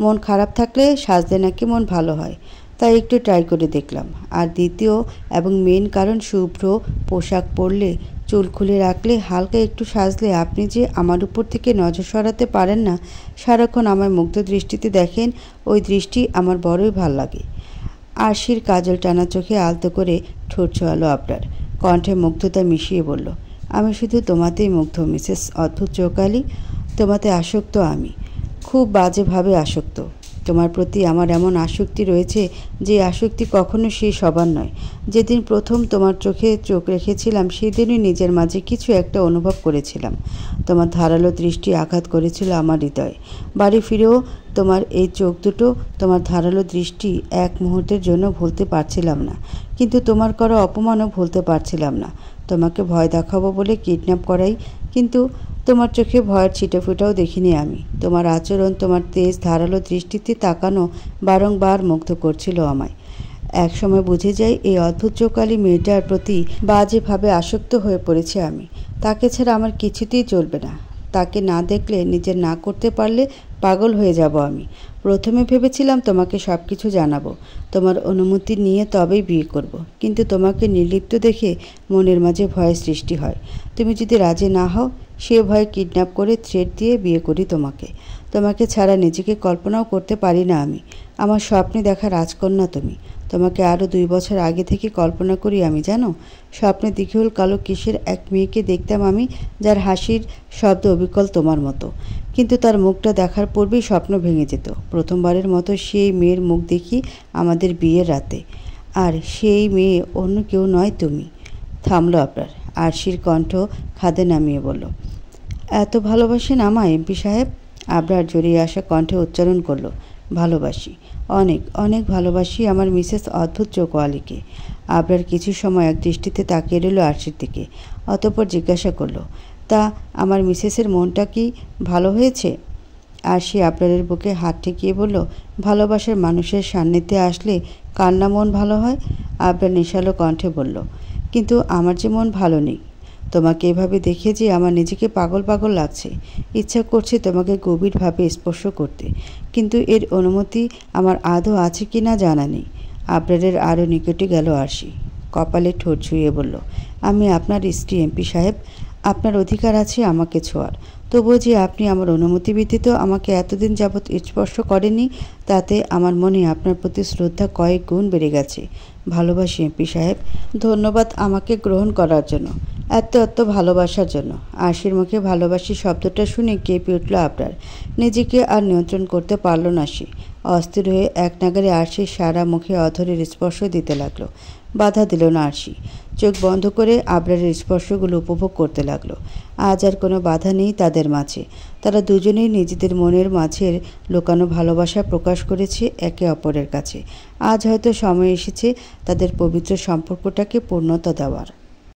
মন খারাপ থাকলে সাজলে নাকি মন ভালো হয়, তাই একটু ট্রাই করে দেখলাম। আর দ্বিতীয় এবং মেন কারণ, শুভ্র পোশাক পরলে, চুল খুলে রাখলে, হালকা একটু সাজলে আপনি যে আমার উপর থেকে নজর সরাতে পারেন না, সারাক্ষণ আমায় মুগ্ধ দৃষ্টিতে দেখেন, ওই দৃষ্টি আমার বড়ই ভাল লাগে। আরশির কাজল টানা চোখে আলতো করে ঠোঁট ছোঁয়ালো আবরার। কণ্ঠে মুগ্ধতা মিশিয়ে বলল, আমি শুধু তোমাতেই মুগ্ধ মিসেস অদ্ভুত চৌকালি। তোমাতে আসক্ত আমি, খুব বাজেভাবে আসক্ত। তোমার প্রতি আমার এমন আসক্তি রয়েছে যে আসক্তি কখনো শেষ হবার নয়। যেদিন প্রথম তোমার চোখে চোখ রেখেছিলাম সেদিনই নিজের মাঝে কিছু একটা অনুভব করেছিলাম। তোমার ধারালো দৃষ্টি আঘাত করেছিল আমার হৃদয়ে। বাড়ি ফিরেও তোমার এই চোখ দুটো, তোমার ধারালো দৃষ্টি এক মুহূর্তের জন্য ভুলতে পারছিলাম না। কিন্তু তোমার করা অপমানও ভুলতে পারছিলাম না। তোমাকে ভয় দেখাবো বলে কিডন্যাপ করাই, কিন্তু তোমার চোখে ভয়ের ছিটেফোঁটাও দেখিনি আমি। তোমার আচরণ, তোমার তেজ ধারালো দৃষ্টিতে তাকানো বারংবার মুগ্ধ করছিল আমায়। একসময় বুঝে যাই এই অদ্ভুত চৌকালি মেয়েটার প্রতি বাজেভাবে আসক্ত হয়ে পড়েছে আমি। তাকে ছাড়া আমার কিছুতেই চলবে না। তাকে না দেখলে, নিজের না করতে পারলে পাগল হয়ে যাব আমি। প্রথমে ভেবেছিলাম তোমাকে সব কিছু জানাবো, তোমার অনুমতি নিয়ে তবেই বিয়ে করব। কিন্তু তোমাকে নির্লিপ্ত দেখে মনের মাঝে ভয়ের সৃষ্টি হয়। তুমি যদি রাজি না হও, সে ভয়ে কিডন্যাপ করে থ্রেট দিয়ে বিয়ে করি তোমাকে। তোমাকে ছাড়া নিজেকে কল্পনাও করতে পারি না আমি। আমার স্বপ্নে দেখা রাজকন্যা তুমি। তোমাকে আরও 2 বছর আগে থেকে কল্পনা করি আমি, জানো। স্বপ্নে দীঘল কালো কেশের এক মেয়েকে দেখতাম আমি, যার হাসির শব্দ অবিকল তোমার মতো। কিন্তু তার মুখটা দেখার পূর্বেই স্বপ্ন ভেঙে যেত। প্রথমবারের মতো সেই মেয়ের মুখ দেখি আমাদের বিয়ের রাতে। আর সেই মেয়ে অন্য কেউ নয়, তুমি। থামল আবরার। আরশির কণ্ঠ খাদে নামিয়ে বলল, এত ভালোবাসেন আমায় এমপি সাহেব? আবরার জড়িয়ে আসা কণ্ঠে উচ্চারণ করল, ভালোবাসি, অনেক অনেক ভালোবাসি আমার মিসেস অদ্ভুত চৌকোয়ালিকে। আবরার কিছু সময় এক দৃষ্টিতে তাকিয়ে রইল আরশির দিকে। অতঃপর জিজ্ঞাসা করল, তা আমার মিসেসের মনটা কি ভালো হয়েছে? আরশি আবরারের বুকে হাত ঠেকিয়ে বলল, ভালোবাসার মানুষের সান্নিধ্যে আসলে কার না মন ভালো হয়? আবরার নেশালো কণ্ঠে বলল, কিন্তু আমার যে মন ভালো নেই। তোমাকে এভাবে দেখে যে আমার নিজেকে পাগল পাগল লাগছে। ইচ্ছা করছে তোমাকে গভীরভাবে স্পর্শ করতে, কিন্তু এর অনুমতি আমার আদৌ আছে কি না জানা নেই। আবরারের আরও নিকটে গেল আরশি। কপালে ঠোঁট ছুঁয়ে বলল, আমি আপনার স্ত্রী এমপি সাহেব। আপনার অধিকার আছে আমাকে ছোঁয়ার। তবুও যে আপনি আমার অনুমতি ব্যতীত আমাকে এতদিন যাবৎ স্পর্শ করেননি, তাতে আমার মনে আপনার প্রতি শ্রদ্ধা কয়েক গুণ বেড়ে গেছে। ভালোবাসি এমপি সাহেব। ধন্যবাদ আমাকে গ্রহণ করার জন্য, এত এত ভালোবাসার জন্য। আরশির মুখে ভালোবাসি শব্দটা শুনে কেঁপে উঠল আবরার। নিজেকে আর নিয়ন্ত্রণ করতে পারল না সে। অস্থির হয়ে এক নাগারে আরশির সারা মুখে অধরের স্পর্শ দিতে লাগলো। বাধা দিল না আরশি। চোখ বন্ধ করে আবরারের স্পর্শগুলো উপভোগ করতে লাগলো। আজ আর কোনো বাধা নেই তাদের মাঝে। তারা দুজনেই নিজেদের মনের মাঝের লুকানো ভালোবাসা প্রকাশ করেছে একে অপরের কাছে। আজ হয়তো সময় এসেছে তাদের পবিত্র সম্পর্কটাকে পূর্ণতা দেওয়ার।